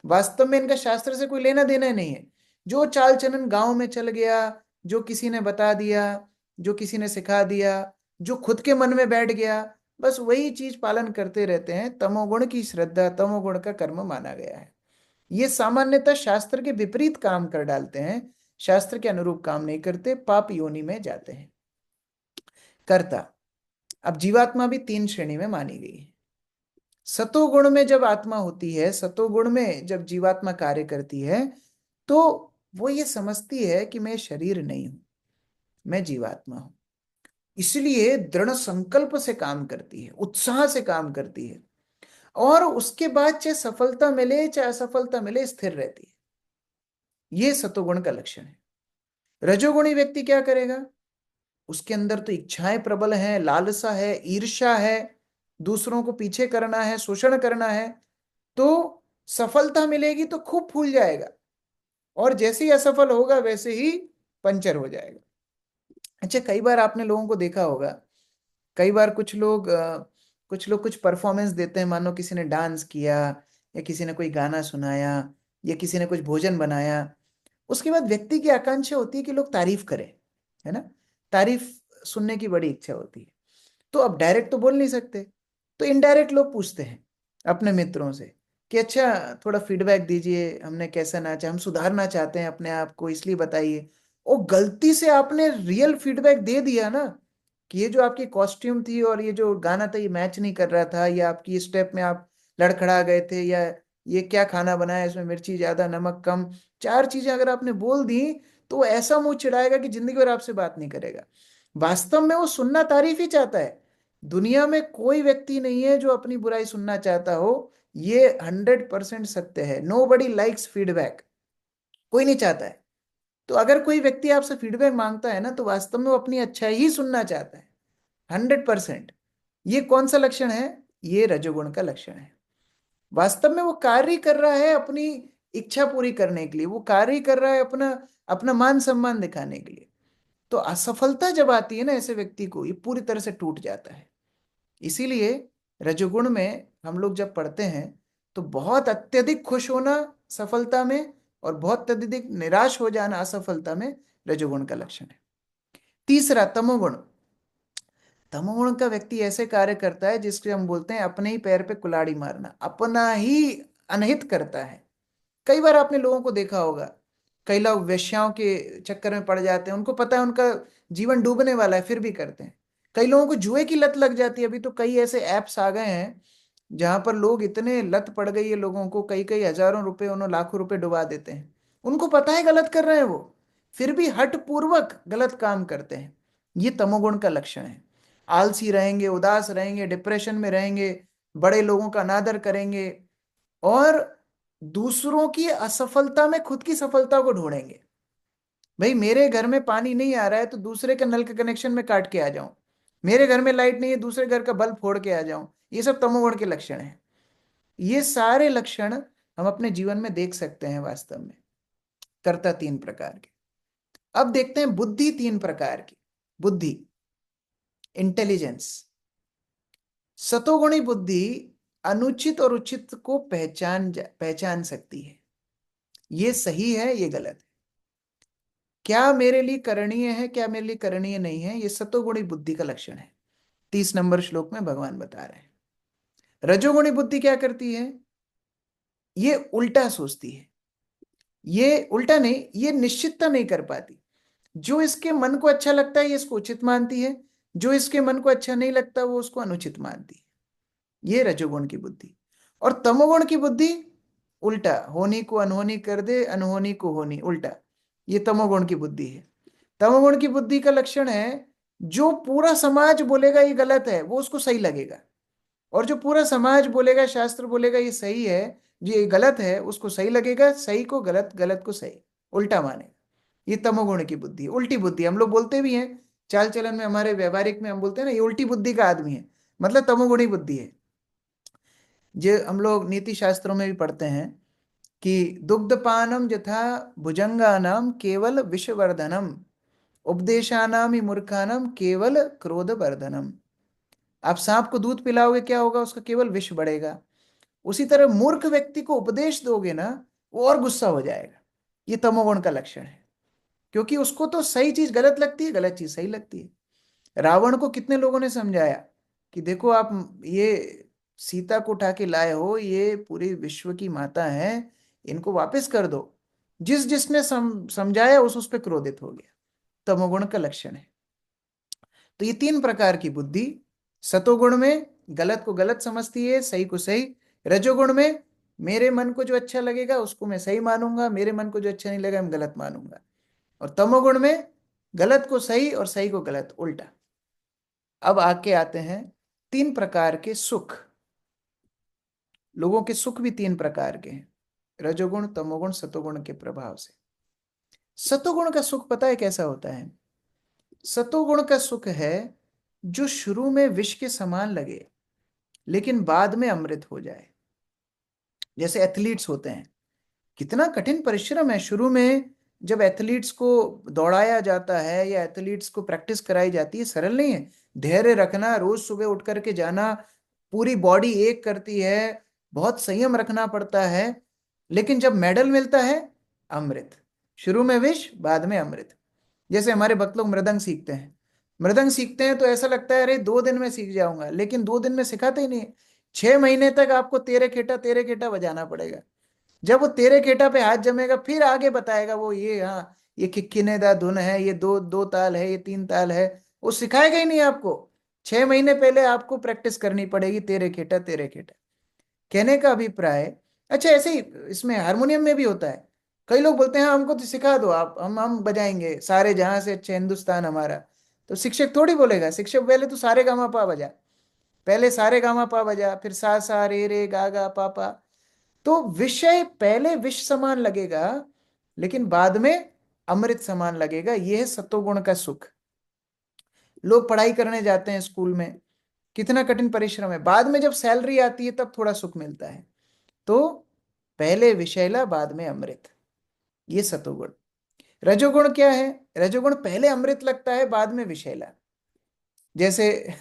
वास्तव में इनका शास्त्र से कोई लेना देना नहीं है। जो चाल चलन गांव में चल गया, जो किसी ने बता दिया, जो किसी ने सिखा दिया, जो खुद के मन में बैठ गया, बस वही चीज पालन करते रहते हैं। तमोगुण की श्रद्धा, तमोगुण का कर्म माना गया है। ये सामान्यतः शास्त्र के विपरीत काम कर डालते हैं, शास्त्र के अनुरूप काम नहीं करते, पाप योनि में जाते हैं। कर्ता, अब जीवात्मा भी तीन श्रेणी में मानी गई है। सतोगुण में जब आत्मा होती है, सतोगुण में जब जीवात्मा कार्य करती है, तो वो ये समझती है कि मैं शरीर नहीं हूं, मैं जीवात्मा हूं। इसलिए दृढ़ संकल्प से काम करती है, उत्साह से काम करती है, और उसके बाद चाहे सफलता मिले चाहे असफलता मिले, स्थिर रहती है। ये सतोगुण का लक्षण है। रजोगुणी व्यक्ति क्या करेगा? उसके अंदर तो इच्छाएं प्रबल हैं, लालसा है, ईर्ष्या है, दूसरों को पीछे करना है, शोषण करना है। तो सफलता मिलेगी तो खूब फूल जाएगा, और जैसे ही असफल होगा वैसे ही पंचर हो जाएगा। अच्छा, कई बार आपने लोगों को देखा होगा, कई बार कुछ लोग कुछ परफॉर्मेंस देते हैं, मानो किसी ने डांस किया, या किसी ने कोई गाना सुनाया, या किसी ने कुछ भोजन बनाया। उसके बाद व्यक्ति की आकांक्षा होती है कि लोग तारीफ करें, है ना? तारीफ सुनने की बड़ी इच्छा होती है। तो अब डायरेक्ट तो बोल नहीं सकते, तो इनडायरेक्ट लोग पूछते हैं अपने मित्रों से कि अच्छा थोड़ा फीडबैक दीजिए, हमने कैसा नाचा, हम सुधारना चाहते हैं अपने आप को, इसलिए बताइए। और गलती से आपने रियल फीडबैक दे दिया ना, कि ये जो आपकी कॉस्ट्यूम थी और ये जो गाना था ये मैच नहीं कर रहा था, या आपकी स्टेप में आप लड़खड़ा गए थे, या ये क्या खाना बनाया, इसमें मिर्ची ज्यादा नमक कम, चार चीजें अगर आपने बोल दी, तो वो ऐसा मुंह चिढ़ाएगा कि जिंदगी भर आपसे बात नहीं करेगा। वास्तव में वो सुनना तारीफ ही चाहता है। दुनिया में कोई व्यक्ति नहीं है जो अपनी बुराई सुनना चाहता हो। ये 100% सत्य है। नो बडी लाइक्स फीडबैक, कोई नहीं चाहता है। तो अगर कोई व्यक्ति आपसे फीडबैक मांगता है ना, तो वास्तव में वो अपनी अच्छाई ही सुनना चाहता है, 100%। ये कौन सा लक्षण है? ये रजोगुण का लक्षण है। वास्तव में वो कार्य कर रहा है अपनी इच्छा पूरी करने के लिए, वो कार्य कर रहा है अपना अपना मान सम्मान दिखाने के लिए। तो असफलता जब आती है ना ऐसे व्यक्ति को, ये पूरी तरह से टूट जाता है। इसीलिए रजोगुण में हम लोग जब पढ़ते हैं, तो बहुत अत्यधिक खुश होना सफलता में, और बहुत अत्यधिक निराश हो जाना असफलता में, रजोगुण का लक्षण है। तीसरा, तमोगुण। तमोगुण का व्यक्ति ऐसे कार्य करता है जिसके हम बोलते हैं अपने ही पैर पे कुल्हाड़ी मारना, अपना ही अनहित करता है। कई बार आपने लोगों को देखा होगा, कई लोग वेश्याओं के चक्कर में पड़ जाते हैं, उनको पता है उनका जीवन डूबने वाला है, फिर भी करते हैं। कई लोगों को जुए की लत लग जाती है। अभी तो कई ऐसे ऐप्स आ गए हैं जहां पर लोग, इतने लत पड़ गई है लोगों को, कई कई हजारों रुपए, उन्होंने लाखों रुपए डुबा देते हैं। उनको पता है गलत कर रहे हैं वो, फिर भी हठ पूर्वक गलत काम करते हैं। ये तमोगुण का लक्षण है। आलसी रहेंगे, उदास रहेंगे, डिप्रेशन में रहेंगे, बड़े लोगों का अनादर करेंगे, और दूसरों की असफलता में खुद की सफलता को ढूंढेंगे। भाई मेरे घर में पानी नहीं आ रहा है तो दूसरे के नल के कनेक्शन में काट के आ जाऊं, मेरे घर में लाइट नहीं है दूसरे घर का बल्ब फोड़ के आ जाऊं, ये सब तमोगुण के लक्षण हैं। ये सारे लक्षण हम अपने जीवन में देख सकते हैं वास्तव में। कर्ता तीन प्रकार के। अब देखते हैं बुद्धि तीन प्रकार की। बुद्धि, इंटेलिजेंस। सतोगुणी बुद्धि अनुचित और उचित को पहचान सकती है। ये सही है, ये गलत है, क्या मेरे लिए करणीय है, क्या मेरे लिए करणीय नहीं है, ये सतोगुणी बुद्धि का लक्षण है। 30 नंबर श्लोक में भगवान बता रहे हैं। रजोगुणी बुद्धि क्या करती है? ये उल्टा सोचती है। ये उल्टा नहीं, ये निश्चितता नहीं कर पाती। जो इसके मन को अच्छा लगता है ये इसको उचित मानती है, जो इसके मन को अच्छा नहीं लगता वो उसको अनुचित मानती है। ये रजोगुण की बुद्धि। और तमोगुण की बुद्धि उल्टा, होनी को अनहोनी कर दे, अनहोनी को होनी, उल्टा। ये तमोगुण की बुद्धि है। तमोगुण की बुद्धि का लक्षण है, जो पूरा समाज बोलेगा ये गलत है वो उसको सही लगेगा, और जो पूरा समाज बोलेगा, शास्त्र बोलेगा ये सही है, ये गलत है, उसको सही लगेगा, सही को गलत, गलत को सही, उल्टा मानेगा। ये तमोगुण की बुद्धि, उल्टी बुद्धि। हम लोग बोलते भी हैं चाल चलन में, हमारे व्यवहारिक में हम बोलते हैं ना, ये उल्टी बुद्धि का आदमी है, मतलब तमोगुणी बुद्धि है। जो हम लोग नीति शास्त्रों में भी पढ़ते हैं कि दुग्धपानम यथा भुजंगानाम केवल विषवर्धनम, उपदेशानाम ही मूर्खानाम केवल क्रोध वर्धनम। आप सांप को दूध पिलाओगे क्या होगा? उसका केवल विष बढ़ेगा। उसी तरह मूर्ख व्यक्ति को उपदेश दोगे ना, वो और गुस्सा हो जाएगा। ये तमोगुण का लक्षण है। क्योंकि उसको तो सही चीज गलत लगती है, गलत चीज सही लगती है। रावण को कितने लोगों ने समझाया कि देखो आप ये सीता को उठा के लाए हो, ये पूरी विश्व की माता है, इनको वापस कर दो। जिस जिसने समझाया उस पे क्रोधित हो गया। तमोगुण का लक्षण है। तो ये तीन प्रकार की बुद्धि। सतोगुण में गलत को गलत समझती है, सही को सही। रजोगुण में मेरे मन को जो अच्छा लगेगा उसको मैं सही मानूंगा, मेरे मन को जो अच्छा नहीं लगेगा मैं गलत मानूंगा। और तमोगुण में गलत को सही और सही को गलत, उल्टा। अब आके आते हैं तीन प्रकार के सुख। लोगों के सुख भी तीन प्रकार के हैं, रजोगुण तमोगुण सतोगुण के प्रभाव से। सतोगुण का सुख पता है कैसा होता है? सतोगुण का सुख है जो शुरू में विष के समान लगे लेकिन बाद में अमृत हो जाए। जैसे एथलीट्स होते हैं, कितना कठिन परिश्रम है शुरू में। जब एथलीट्स को दौड़ाया जाता है या एथलीट्स को प्रैक्टिस कराई जाती है, सरल नहीं है। धैर्य रखना, रोज सुबह उठ करके जाना, पूरी बॉडी एक करती है, बहुत संयम रखना पड़ता है। लेकिन जब मेडल मिलता है, अमृत। शुरू में विष, बाद में अमृत। जैसे हमारे भक्त लोग मृदंग सीखते हैं। मृदंग सीखते हैं तो ऐसा लगता है अरे 2 दिन में सीख जाऊंगा, लेकिन 2 दिन में सिखाते ही नहीं। 6 महीने तक आपको तेरे खेटा बजाना पड़ेगा। जब वो तेरे केटा पे हाथ जमेगा फिर आगे बताएगा वो, ये हाँ ये किक्किनेदा धुन है, ये दो दो ताल है, ये 3 ताल है। वो सिखाएगा ही नहीं आपको। 6 महीने पहले आपको प्रैक्टिस करनी पड़ेगी, तेरे केटा तेरे केटा। कहने का अभिप्राय। अच्छा, ऐसे ही इसमें हारमोनियम में भी होता है। कई लोग बोलते हैं "हाँ, हमको तो सिखा दो आप, हम बजाएंगे, सारे जहां से अच्छे हिंदुस्तान हमारा"। तो शिक्षक थोड़ी बोलेगा, शिक्षक पहले तो सारे गामा पा बजा। पहले सारे गामा पा बजा, फिर सा रे गा गा पा पा। तो विषय पहले विष समान लगेगा लेकिन बाद में अमृत समान लगेगा। यह है सत्वगुण का सुख। लोग पढ़ाई करने जाते हैं स्कूल में, कितना कठिन परिश्रम है, बाद में जब सैलरी आती है तब थोड़ा सुख मिलता है। तो पहले विषैला बाद में अमृत, ये सतोगुण। रजोगुण क्या है? रजोगुण पहले अमृत लगता है बाद में विषैला। जैसे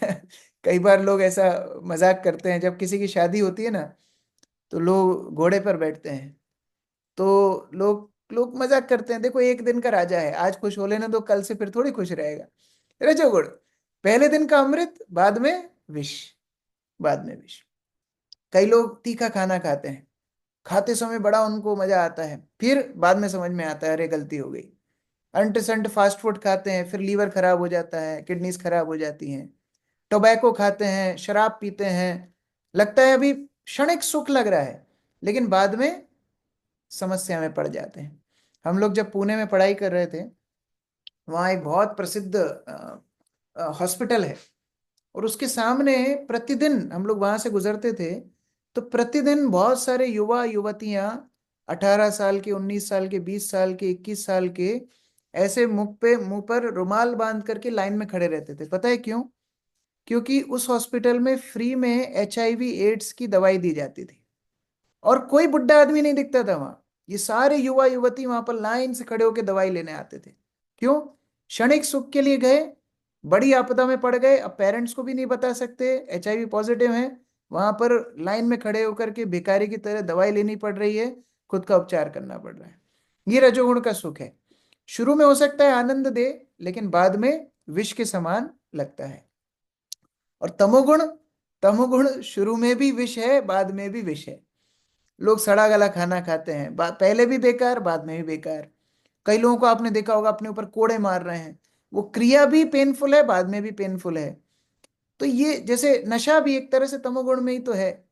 कई बार लोग ऐसा मजाक करते हैं, जब किसी की शादी होती है ना, तो लोग घोड़े पर बैठते हैं। तो लोग लोग मजाक करते हैं, देखो एक दिन का राजा है, आज खुश हो लेने दो, कल से फिर थोड़ी खुश रहेगा। रजोगुण, पहले दिन का अमृत, बाद में विष। बाद में विष। कई लोग तीखा खाना खाते हैं, खाते समय बड़ा उनको मजा आता है, फिर बाद में समझ में आता है अरे गलती हो गई। अंट संट फास्ट फूड खाते हैं, फिर लीवर खराब हो जाता है, किडनीज खराब हो जाती हैं। टोबैको खाते हैं, शराब पीते हैं, लगता है अभी क्षणिक सुख लग रहा है, लेकिन बाद में समस्या में पड़ जाते हैं। हम लोग जब पुणे में पढ़ाई कर रहे थे, वहाँ एक बहुत प्रसिद्ध हॉस्पिटल है, और उसके सामने प्रतिदिन हम लोग वहां से गुजरते थे, तो प्रतिदिन बहुत सारे युवा युवतियां, 18 साल के, 19 साल के, 20 साल के, 21 साल के, ऐसे मुंह पर रुमाल बांध करके लाइन में खड़े रहते थे। पता है क्यों? क्योंकि उस हॉस्पिटल में फ्री में HIV एड्स की दवाई दी जाती थी, और कोई बुढ़ा आदमी नहीं दिखता था वहां। ये सारे युवा युवती वहां पर लाइन से खड़े होकर दवाई लेने आते थे। क्यों? क्षणिक सुख के लिए गए, बड़ी आपदा में पड़ गए, अब पेरेंट्स को भी नहीं बता सकते HIV पॉजिटिव है, वहां पर लाइन में खड़े होकर के भिखारी की तरह दवाई लेनी पड़ रही है, खुद का उपचार करना पड़ रहा है। ये रजोगुण का सुख है। शुरू में हो सकता है आनंद दे, लेकिन बाद में विष के समान लगता है। और तमोगुण, तमोगुण शुरू में भी विष है, बाद में भी विष है। लोग सड़ा गला खाना खाते हैं, पहले भी बेकार, बाद में भी बेकार। कई लोगों को आपने देखा होगा अपने ऊपर कोड़े मार रहे हैं, वो क्रिया भी पेनफुल है, बाद में भी पेनफुल है। तो ये जैसे नशा भी एक तरह से तमोगुण में ही तो है।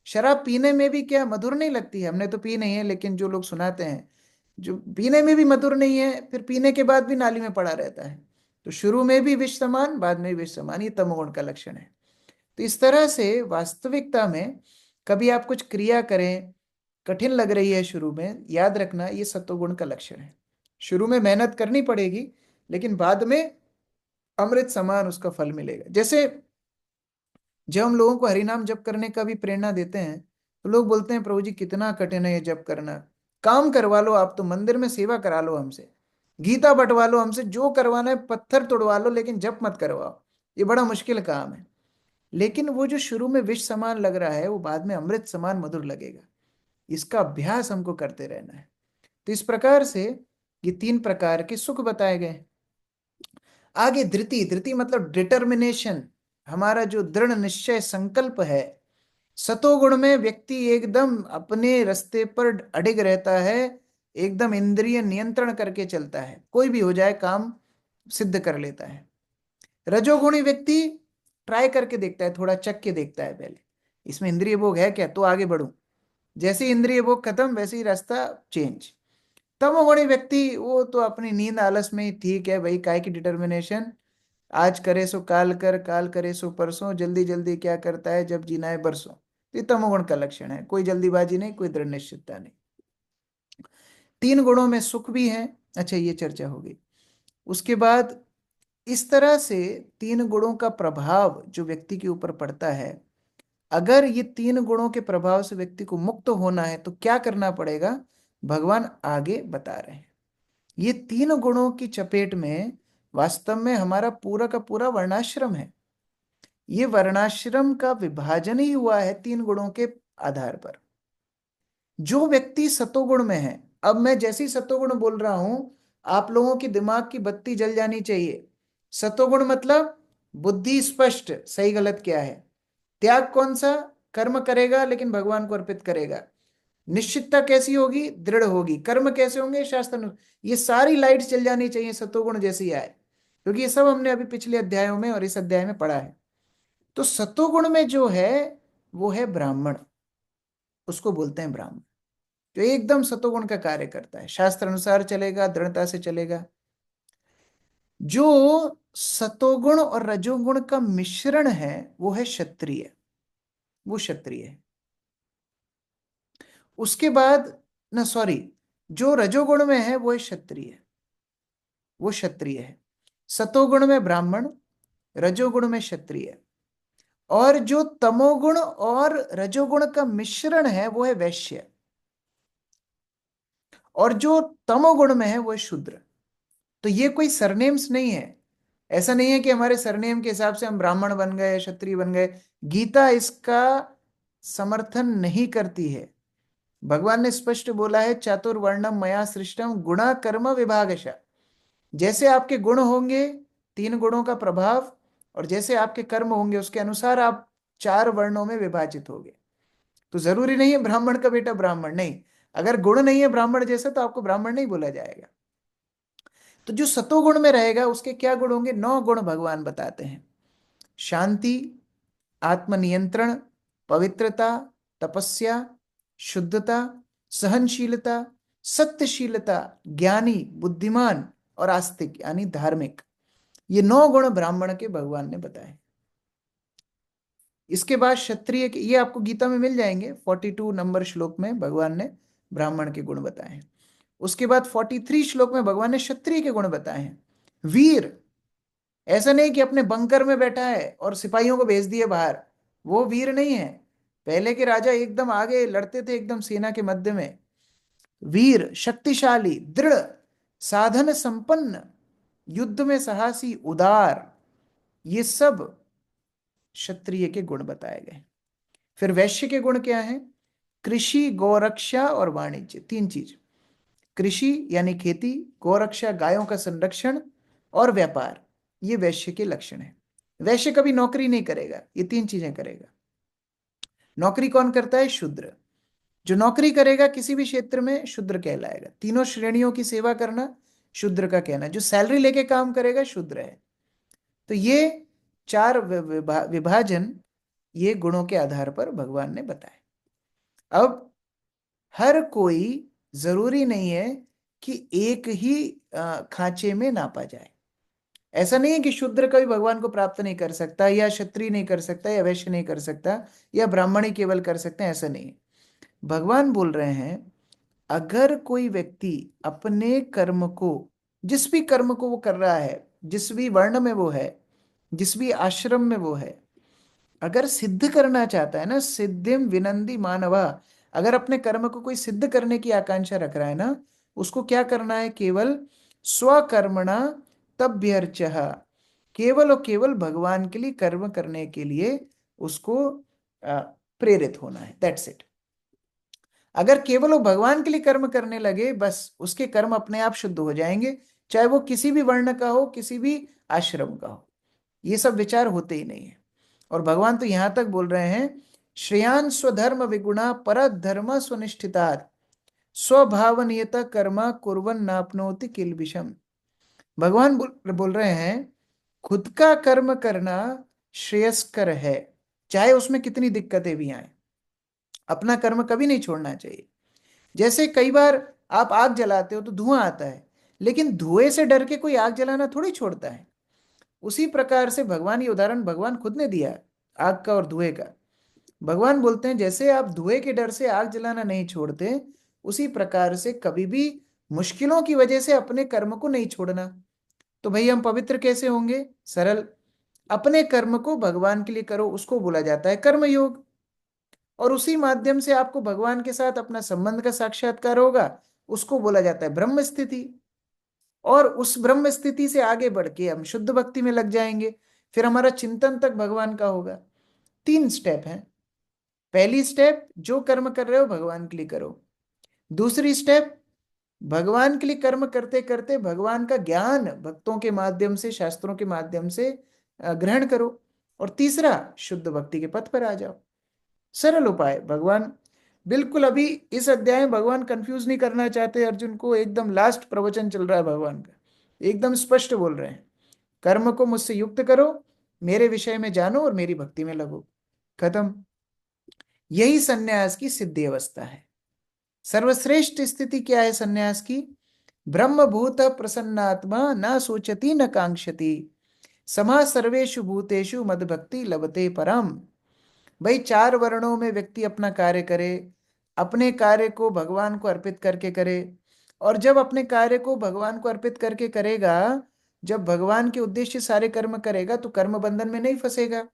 शराब पीने में भी क्या मधुर नहीं लगती है? हमने तो पी नहीं है, लेकिन जो लोग सुनाते हैं, जो पीने में भी मधुर नहीं है, फिर पीने के बाद भी नाली में पड़ा रहता है। तो शुरू में भी विष समान, बाद में भी विष समान, ये तमोगुण का लक्षण है। तो इस तरह से वास्तविकता में कभी आप कुछ क्रिया करें, कठिन लग रही है शुरू में, याद रखना ये सत्वगुण का लक्षण है। शुरू में मेहनत करनी पड़ेगी, लेकिन बाद में अमृत समान उसका फल मिलेगा। जैसे जब हम लोगों को हरिनाम जप करने का भी प्रेरणा देते हैं, तो लोग बोलते हैं प्रभु जी कितना कठिन है ये जप करना। काम करवा लो, आप तो मंदिर में सेवा करा लो हमसे, गीता बंटवा लो हमसे, जो करवाना है, पत्थर तोड़वा लो, लेकिन जप मत करवाओ, ये बड़ा मुश्किल काम है। लेकिन वो जो शुरू में विष समान लग रहा है, वो बाद में अमृत समान मधुर लगेगा। इसका अभ्यास हमको करते रहना है। तो इस प्रकार से ये 3 प्रकार के सुख बताए गए। आगे धृति, धृति मतलब डिटर्मिनेशन, हमारा जो दृढ़ निश्चय संकल्प है। सतोगुण में व्यक्ति एकदम अपने रास्ते पर अडिग रहता है, एकदम इंद्रिय नियंत्रण करके चलता है, कोई भी हो जाए काम सिद्ध कर लेता है। रजोगुणी व्यक्ति ट्राई करके देखता है, थोड़ा चख के देखता है पहले, इसमें इंद्रिय भोग है क्या तो आगे बढ़ूं, जैसे इंद्रिय भोग खत्म वैसे ही रास्ता चेंज। तमोगुणी व्यक्ति वो तो अपनी नींद आलस में ही ठीक है भाई, काय की डिटर्मिनेशन, आज करे सो काल कर, काल करे सो परसों, जल्दी जल्दी क्या करता है, जब जीना है बरसों। तो ये तमोगुण का लक्षण है, कोई जल्दीबाजी नहीं, कोई दृढ़ निश्चितता नहीं। 3 गुणों में सुख भी है। अच्छा ये चर्चा हो गई। उसके बाद इस तरह से 3 गुणों का प्रभाव जो व्यक्ति के ऊपर पड़ता है, अगर ये 3 गुणों के प्रभाव से व्यक्ति को मुक्त होना है तो क्या करना पड़ेगा, भगवान आगे बता रहे हैं। ये 3 गुणों की चपेट में वास्तव में हमारा पूरा का पूरा वर्णाश्रम है। ये वर्णाश्रम का विभाजन ही हुआ है 3 गुणों के आधार पर। जो व्यक्ति सतोगुण में है, अब मैं जैसी सतोगुण बोल रहा हूं, आप लोगों की दिमाग की बत्ती जल जानी चाहिए। सतोगुण मतलब बुद्धि स्पष्ट, सही गलत क्या है, त्याग कौन सा, कर्म करेगा लेकिन भगवान को अर्पित करेगा, निश्चितता कैसी होगी, दृढ़ होगी, कर्म कैसे होंगे शास्त्र ये सारी लाइट्स जल जानी चाहिए सतोगुण जैसी आए, क्योंकि ये सब हमने अभी पिछले अध्यायों में और इस अध्याय में पढ़ा है। तो सतोगुण में जो है वो है ब्राह्मण, उसको बोलते हैं ब्राह्मण, जो एकदम सतोगुण का कार्य करता है, शास्त्र अनुसार चलेगा, दृढ़ता से चलेगा। जो सतोगुण और रजोगुण का मिश्रण है वो है क्षत्रिय, वो क्षत्रिय है। उसके बाद ना सॉरी, जो रजोगुण में है वो है क्षत्रिय, वो क्षत्रिय है। सतोगुण में ब्राह्मण, रजोगुण में क्षत्रिय, और जो तमोगुण और रजोगुण का मिश्रण है वो है वैश्य, और जो तमोगुण में है वो है शूद्र। तो ये कोई सरनेम्स नहीं है, ऐसा नहीं है कि हमारे सरनेम के हिसाब से हम ब्राह्मण बन गए, क्षत्रिय बन गए। गीता इसका समर्थन नहीं करती है। भगवान ने स्पष्ट बोला है, चातुर्वर्णम मया सृष्टम गुणा कर्म विभागश। जैसे आपके गुण होंगे, 3 गुणों का प्रभाव, और जैसे आपके कर्म होंगे उसके अनुसार आप 4 वर्णों में विभाजित होंगे। तो जरूरी नहीं है ब्राह्मण का बेटा ब्राह्मण, नहीं, अगर गुण नहीं है ब्राह्मण जैसा तो आपको ब्राह्मण नहीं बोला जाएगा। तो जो सतोगुण में रहेगा उसके क्या गुण होंगे, 9 गुण भगवान बताते हैं। शांति, आत्मनियंत्रण, पवित्रता, तपस्या, शुद्धता, सहनशीलता, सत्यशीलता, ज्ञानी, बुद्धिमान और आस्तिक यानी धार्मिक। ये 9 गुण ब्राह्मण के भगवान ने बताए। इसके बाद क्षत्रिय के, ये आपको गीता में मिल जाएंगे, 42 नंबर श्लोक में भगवान ने ब्राह्मण के गुण बताए हैं। उसके बाद 43 श्लोक में भगवान ने क्षत्रिय के गुण बताए हैं। वीर, ऐसा नहीं कि अपने बंकर में बैठा है और सिपाहियों को भेज दिए बाहर, वो वीर नहीं है। पहले के राजा एकदम आगे लड़ते थे, एकदम सेना के मध्य में। वीर, शक्तिशाली, दृढ़, साधन संपन्न, युद्ध में साहसी, उदार, ये सब क्षत्रिय के गुण बताए गए। फिर वैश्य के गुण क्या है, कृषि, गौरक्षा और वाणिज्य, 3 चीज। कृषि यानी खेती, गौरक्षा गायों का संरक्षण, और व्यापार, ये वैश्य के लक्षण है। वैश्य कभी नौकरी नहीं करेगा, ये 3 चीजें करेगा। नौकरी कौन करता है, शूद्र। जो नौकरी करेगा किसी भी क्षेत्र में शूद्र कहलाएगा। तीनों श्रेणियों की सेवा करना शूद्र का कहना है। जो सैलरी लेके काम करेगा शूद्र है। तो ये 4 विभाजन ये गुणों के आधार पर भगवान ने बताए। अब हर कोई, जरूरी नहीं है कि एक ही खांचे में नापा जाए। ऐसा नहीं है कि शूद्र कभी भगवान को प्राप्त नहीं कर सकता, या क्षत्रिय नहीं कर सकता, या वैश्य नहीं कर सकता, या ब्राह्मण ही केवल कर सकते हैं, ऐसा नहीं है। भगवान बोल रहे हैं, अगर कोई व्यक्ति अपने कर्म को, जिस भी कर्म को वो कर रहा है, जिस भी वर्ण में वो है, जिस भी आश्रम में वो है, अगर सिद्ध करना चाहता है ना, सिद्धिम विनंदी मानवा, अगर अपने कर्म को कोई सिद्ध करने की आकांक्षा रख रहा है ना, उसको क्या करना है, केवल स्वकर्मणा तभ्यर्चः, केवल और केवल भगवान के लिए कर्म करने के लिए उसको प्रेरित होना है, दैट्स इट। अगर केवल वो भगवान के लिए कर्म करने लगे, बस उसके कर्म अपने आप शुद्ध हो जाएंगे, चाहे वो किसी भी वर्ण का हो, किसी भी आश्रम का हो। ये सब विचार होते ही नहीं है। और भगवान तो यहां तक बोल रहे हैं, श्रेयान स्वधर्म विगुणा पर धर्म स्वनिष्ठितात् स्वभावनियत कर्म कुर्वन् नाप्नोति किल विषम। भगवान बोल रहे हैं, खुद का कर्म करना श्रेयस्कर है, चाहे उसमें कितनी दिक्कतें भी आए। अपना कर्म कभी नहीं छोड़ना चाहिए। जैसे कई बार आप आग जलाते हो तो धुआं आता है, लेकिन धुएं से डर के कोई आग जलाना थोड़ी छोड़ता है। उसी प्रकार से भगवान, ये उदाहरण भगवान खुद ने दिया है, आग का और धुएं का। भगवान बोलते हैं जैसे आप धुएं के डर से आग जलाना नहीं छोड़ते, उसी प्रकार से कभी भी मुश्किलों की वजह से अपने कर्म को नहीं छोड़ना। तो भाई हम पवित्र कैसे होंगे? सरल, अपने कर्म को भगवान के लिए करो, उसको बोला जाता है कर्म योग। और उसी माध्यम से आपको भगवान के साथ अपना संबंध का साक्षात्कार होगा, उसको बोला जाता है ब्रह्म स्थिति। और उस ब्रह्म स्थिति से आगे बढ़ के हम शुद्ध भक्ति में लग जाएंगे, फिर हमारा चिंतन तक भगवान का होगा। 3 स्टेप हैं। पहली स्टेप, जो कर्म कर रहे हो भगवान के लिए करो। दूसरी स्टेप, भगवान के लिए कर्म करते करते भगवान का ज्ञान भक्तों के माध्यम से, शास्त्रों के माध्यम से ग्रहण करो। और तीसरा, शुद्ध भक्ति के पथ पर आ जाओ। सरल उपाय भगवान। बिल्कुल अभी इस अध्याय में भगवान कंफ्यूज नहीं करना चाहते अर्जुन को। एकदम लास्ट प्रवचन चल रहा है भगवान का, एकदम स्पष्ट बोल रहे हैं, कर्म को मुझसे युक्त करो, मेरे विषय में जानो और मेरी भक्ति में लगो। खत्म। यही सन्यास की सिद्धि अवस्था है। सर्वश्रेष्ठ स्थिति क्या है सन्यास की? ब्रह्मभूत प्रसन्नात्मा न सोचती न कांक्षति, समा सर्वेषु भूतेषु मद भक्ति लभते परम। भाई 4 वर्णों में व्यक्ति अपना कार्य करे, अपने कार्य को भगवान को अर्पित करके करे। और जब अपने कार्य को भगवान को अर्पित करके करेगा, जब भगवान के उद्देश्य सारे कर्म करेगा, तो कर्म बंधन में नहीं फंसेगा,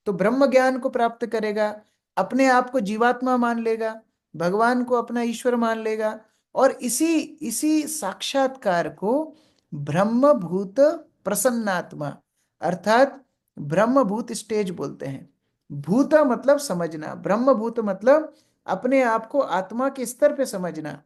तो ब्रह्म ज्ञान को प्राप्त करेगा, अपने आप को जीवात्मा मान लेगा, भगवान को अपना ईश्वर मान लेगा। और इसी इसी साक्षात्कार को ब्रह्मभूत प्रसन्नात्मा, अर्थात ब्रह्मभूत स्टेज बोलते हैं। भूत मतलब समझना, ब्रह्मभूत मतलब अपने आप को आत्मा के स्तर पे समझना।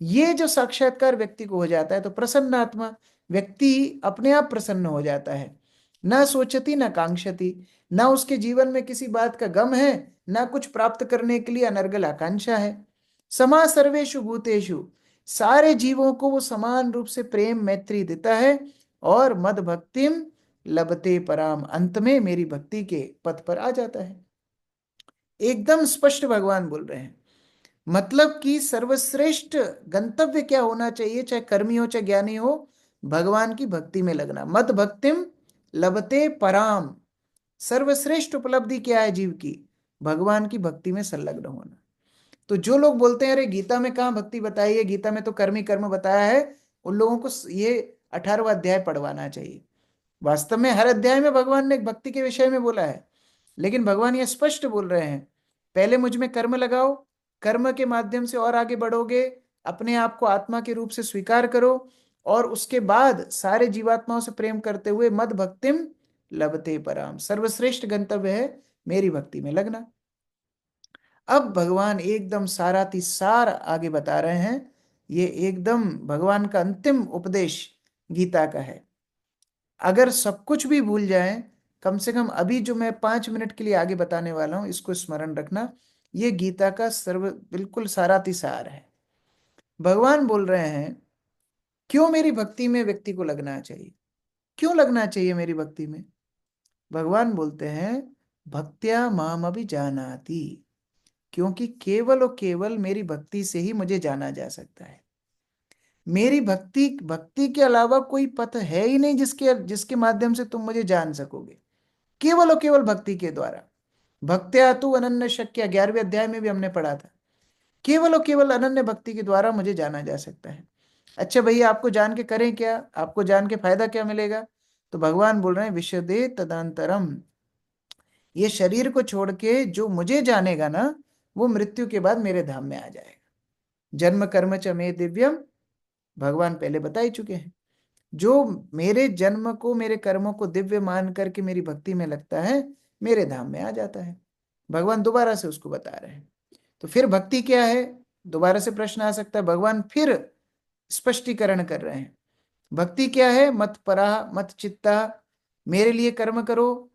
ये जो साक्षात्कार व्यक्ति को हो जाता है, तो प्रसन्नात्मा, व्यक्ति अपने आप प्रसन्न हो जाता है। ना सोचती ना कांक्षती, ना उसके जीवन में किसी बात का गम है, ना कुछ प्राप्त करने के लिए अनर्गल आकांक्षा है। समा सर्वेषु भूतेषु, सारे जीवों को वो समान रूप से प्रेम मैत्री देता है। और मद भक्तिम लभते पराम, अंत में मेरी भक्ति के पथ पर आ जाता है। एकदम स्पष्ट भगवान बोल रहे हैं। मतलब कि सर्वश्रेष्ठ गंतव्य क्या होना चाहिए, चाहे कर्मी हो चाहे ज्ञानी हो? भगवान की भक्ति में लगना। मद भक्तिम लभते पराम, सर्वश्रेष्ठ उपलब्धि क्या है जीव की? भगवान की भक्ति में संलग्न होना। तो जो लोग बोलते हैं अरे गीता में कहाँ भक्ति बताई है, गीता में तो कर्मी कर्म बताया है, उन लोगों को ये 18वां अध्याय पढ़वाना चाहिए। वास्तव में हर अध्याय में भगवान ने भक्ति के विषय में बोला है, लेकिन भगवान ये स्पष्ट बोल रहे हैं, पहले मुझ में कर्म लगाओ, कर्म के माध्यम से और आगे बढ़ोगे, अपने आप को आत्मा के रूप से स्वीकार करो, और उसके बाद सारे जीवात्माओं से प्रेम करते हुए मद भक्तिम लभते पराम, सर्वश्रेष्ठ गंतव्य है मेरी भक्ति में लगना। अब भगवान एकदम सारातिसार आगे बता रहे हैं। ये एकदम भगवान का अंतिम उपदेश गीता का है। अगर सब कुछ भी भूल जाएं, कम से कम अभी जो मैं 5 मिनट के लिए आगे बताने वाला हूं, इसको स्मरण रखना। ये गीता का सर्व बिल्कुल सारातिसार है। भगवान बोल रहे हैं, क्यों मेरी भक्ति में व्यक्ति को लगना चाहिए, क्यों लगना चाहिए मेरी भक्ति में? भगवान बोलते हैं, भक्त्या माम अभिजानाति, क्योंकि केवल और केवल मेरी भक्ति से ही मुझे जाना जा सकता है। मेरी भक्ति भक्ति के अलावा कोई पथ है ही नहीं जिसके जिसके माध्यम से तुम मुझे जान सकोगे, केवल और केवल भक्ति के द्वारा। भक्त्या तु अनन्य शक्य, 11वें अध्याय में भी हमने पढ़ा था, केवल और केवल अनन्य भक्ति के द्वारा मुझे जाना जा सकता है। अच्छा भैया, आपको जान के करें क्या, आपको जान के फायदा क्या मिलेगा? तो भगवान बोल रहे हैं, विशदे तदंतरम, ये शरीर को छोड़ के जो मुझे जानेगा ना, वो मृत्यु के बाद मेरे धाम में आ जाएगा। जन्म कर्म च मे दिव्यम, भगवान पहले बता ही चुके हैं। जो मेरे जन्म को, मेरे कर्मों को दिव्य मान करके मेरी भक्ति में लगता है, मेरे धाम में आ जाता है। भगवान दोबारा से उसको बता रहे हैं। तो फिर भक्ति क्या है? दोबारा से प्रश्न आ सकता है, भगवान फिर स्पष्टीकरण कर रहे हैं। भक्ति क्या है? मत परा मत चित्ता, मेरे लिए कर्म करो,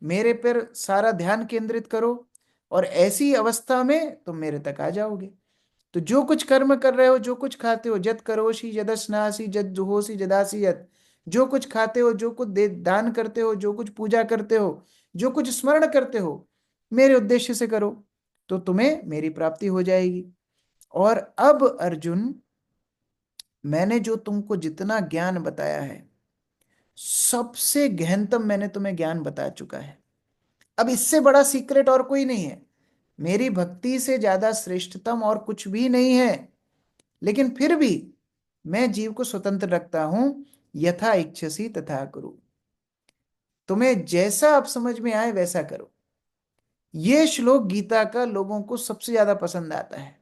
मेरे पर सारा ध्यान केंद्रित करो, और ऐसी अवस्था में तुम मेरे तक आ जाओगे। तो जो कुछ कर्म कर रहे हो, जो कुछ खाते हो, जद करोषि जदस्नासि जद जुहोसि जदासि यत्, जो कुछ खाते हो, जो कुछ दे दान करते हो, जो कुछ पूजा करते हो, जो कुछ स्मरण करते हो, मेरे उद्देश्य से करो, तो तुम्हें मेरी प्राप्ति हो जाएगी। और अब अर्जुन, मैंने जो तुमको जितना ज्ञान बताया है, सबसे गहनतम मैंने तुम्हें ज्ञान बता चुका है। अब इससे बड़ा सीक्रेट और कोई नहीं है, मेरी भक्ति से ज्यादा श्रेष्ठतम और कुछ भी नहीं है। लेकिन फिर भी मैं जीव को स्वतंत्र रखता हूं, यथा इच्छसि तथा कुरु, तुम्हें जैसा अब समझ में आए वैसा करो। ये श्लोक गीता का लोगों को सबसे ज्यादा पसंद आता है।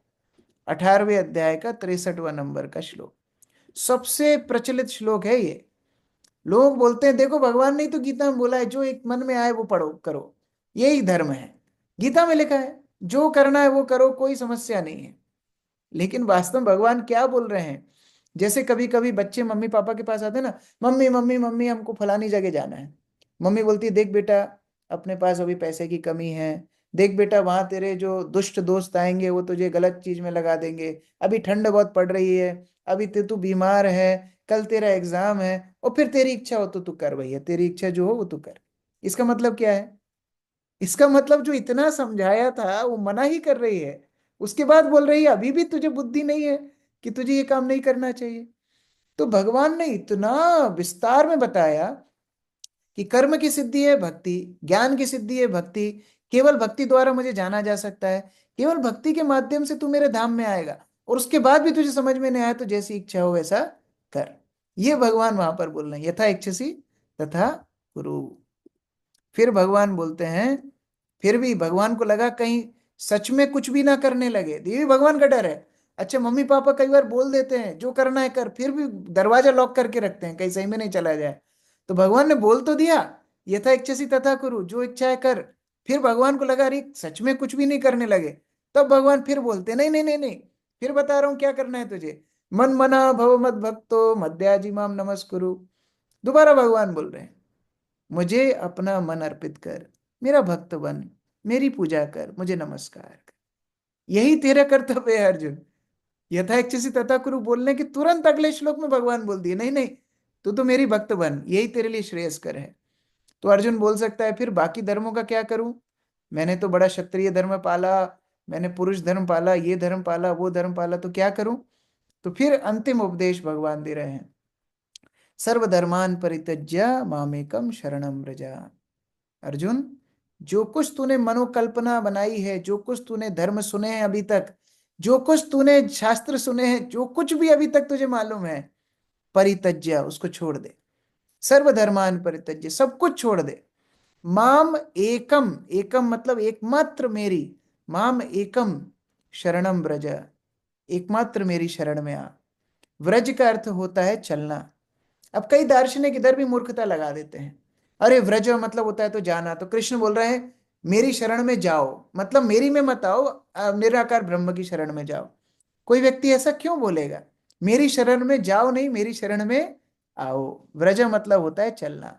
18वें अध्याय का 63वां नंबर का श्लोक, सबसे प्रचलित श्लोक है ये। लोग बोलते हैं देखो भगवान ने तो गीता में बोला है, जो एक मन में आए वो पढ़ो करो, यही धर्म है। गीता में लिखा है जो करना है वो करो, कोई समस्या नहीं है। लेकिन वास्तव में भगवान क्या बोल रहे हैं? जैसे कभी कभी बच्चे मम्मी पापा के पास आते हैं ना, मम्मी मम्मी मम्मी हमको फलानी जगह जाना है। मम्मी बोलती है देख बेटा, अपने पास अभी पैसे की कमी है, देख बेटा वहां तेरे जो दुष्ट दोस्त आएंगे वो तुझे गलत चीज में लगा देंगे, अभी ठंड बहुत पड़ रही है, अभी तू बीमार है, कल तेरा एग्जाम है, और फिर तेरी इच्छा हो तो तू कर, भैया तेरी इच्छा जो हो वो तू कर। इसका मतलब क्या है? इसका मतलब जो इतना समझाया था वो मना ही कर रही है, उसके बाद बोल रही है अभी भी तुझे बुद्धि नहीं है कि तुझे ये काम नहीं करना चाहिए। तो भगवान ने इतना विस्तार में बताया कि कर्म की सिद्धि है भक्ति, ज्ञान की सिद्धि है भक्ति, केवल भक्ति द्वारा मुझे जाना जा सकता है, केवल भक्ति के माध्यम से तू मेरे धाम में आएगा, और उसके बाद भी तुझे समझ में नहीं आया तो जैसी इच्छा हो वैसा कर। ये भगवान वहां पर बोल रहे हैं, यथा इच्छसि तथा कुरु। फिर भगवान बोलते हैं, फिर भी भगवान को लगा कहीं सच में कुछ भी ना करने लगे, ये भी भगवान का डर है। अच्छा, मम्मी पापा कई बार बोल देते हैं जो करना है कर, फिर भी दरवाजा लॉक करके रखते हैं कहीं सही में नहीं चला जाए। तो भगवान ने बोल तो दिया यथा इच्छसी तथा कुरु, जो इच्छा है कर। फिर भगवान को लगा अरे सच में कुछ भी नहीं करने लगे, तब भगवान फिर बोलते नहीं नहीं नहीं नहीं, फिर बता रहा हूं क्या करना है तुझे, मन मना भव मद भक्तो मद्याजी माम नमस्कुरु। दोबारा भगवान बोल रहे हैं मुझे अपना मन अर्पित कर, मेरा भक्त बन, मेरी पूजा कर, मुझे नमस्कार कर, यही तेरा कर्तव्य है अर्जुन। यथा इच्छसि तथा कुरु बोलने के तुरंत अगले श्लोक में भगवान बोल दिए नहीं नहीं, तू तो मेरी भक्त बन, यही तेरे लिए श्रेयस्कर है। तो अर्जुन बोल सकता है फिर बाकी धर्मों का क्या करूं? मैंने तो बड़ा क्षत्रिय धर्म पाला, मैंने पुरुष धर्म पाला, ये धर्म पाला, वो धर्म पाला, तो क्या करूं? तो फिर अंतिम उपदेश भगवान दे रहे हैं, सर्वधर्मान परित्यज्य मामेकम शरणम व्रजा। अर्जुन, जो कुछ तूने मनोकल्पना बनाई है, जो कुछ तूने धर्म सुने हैं अभी तक, जो कुछ तूने शास्त्र सुने हैं, जो कुछ भी अभी तक तुझे मालूम है, परित्यज्य उसको छोड़ दे। सर्वधर्मान परित्यज्य, सब कुछ छोड़ दे। माम एकम, एकम मतलब एकमात्र मेरी, माम एकम शरणम ब्रज, एकमात्र मेरी शरण में आ। व्रज का अर्थ होता है चलना। अब कई दार्शनिक इधर भी मूर्खता लगा देते हैं, अरे व्रज मतलब होता है तो जाना, तो कृष्ण बोल रहे हैं मेरी शरण में जाओ, मतलब मेरी में मत आओ, निराकार ब्रह्म की शरण में जाओ। कोई व्यक्ति ऐसा क्यों बोलेगा? मेरी शरण में जाओ नहीं, मेरी शरण में आओ। व्रज मतलब होता है चलना,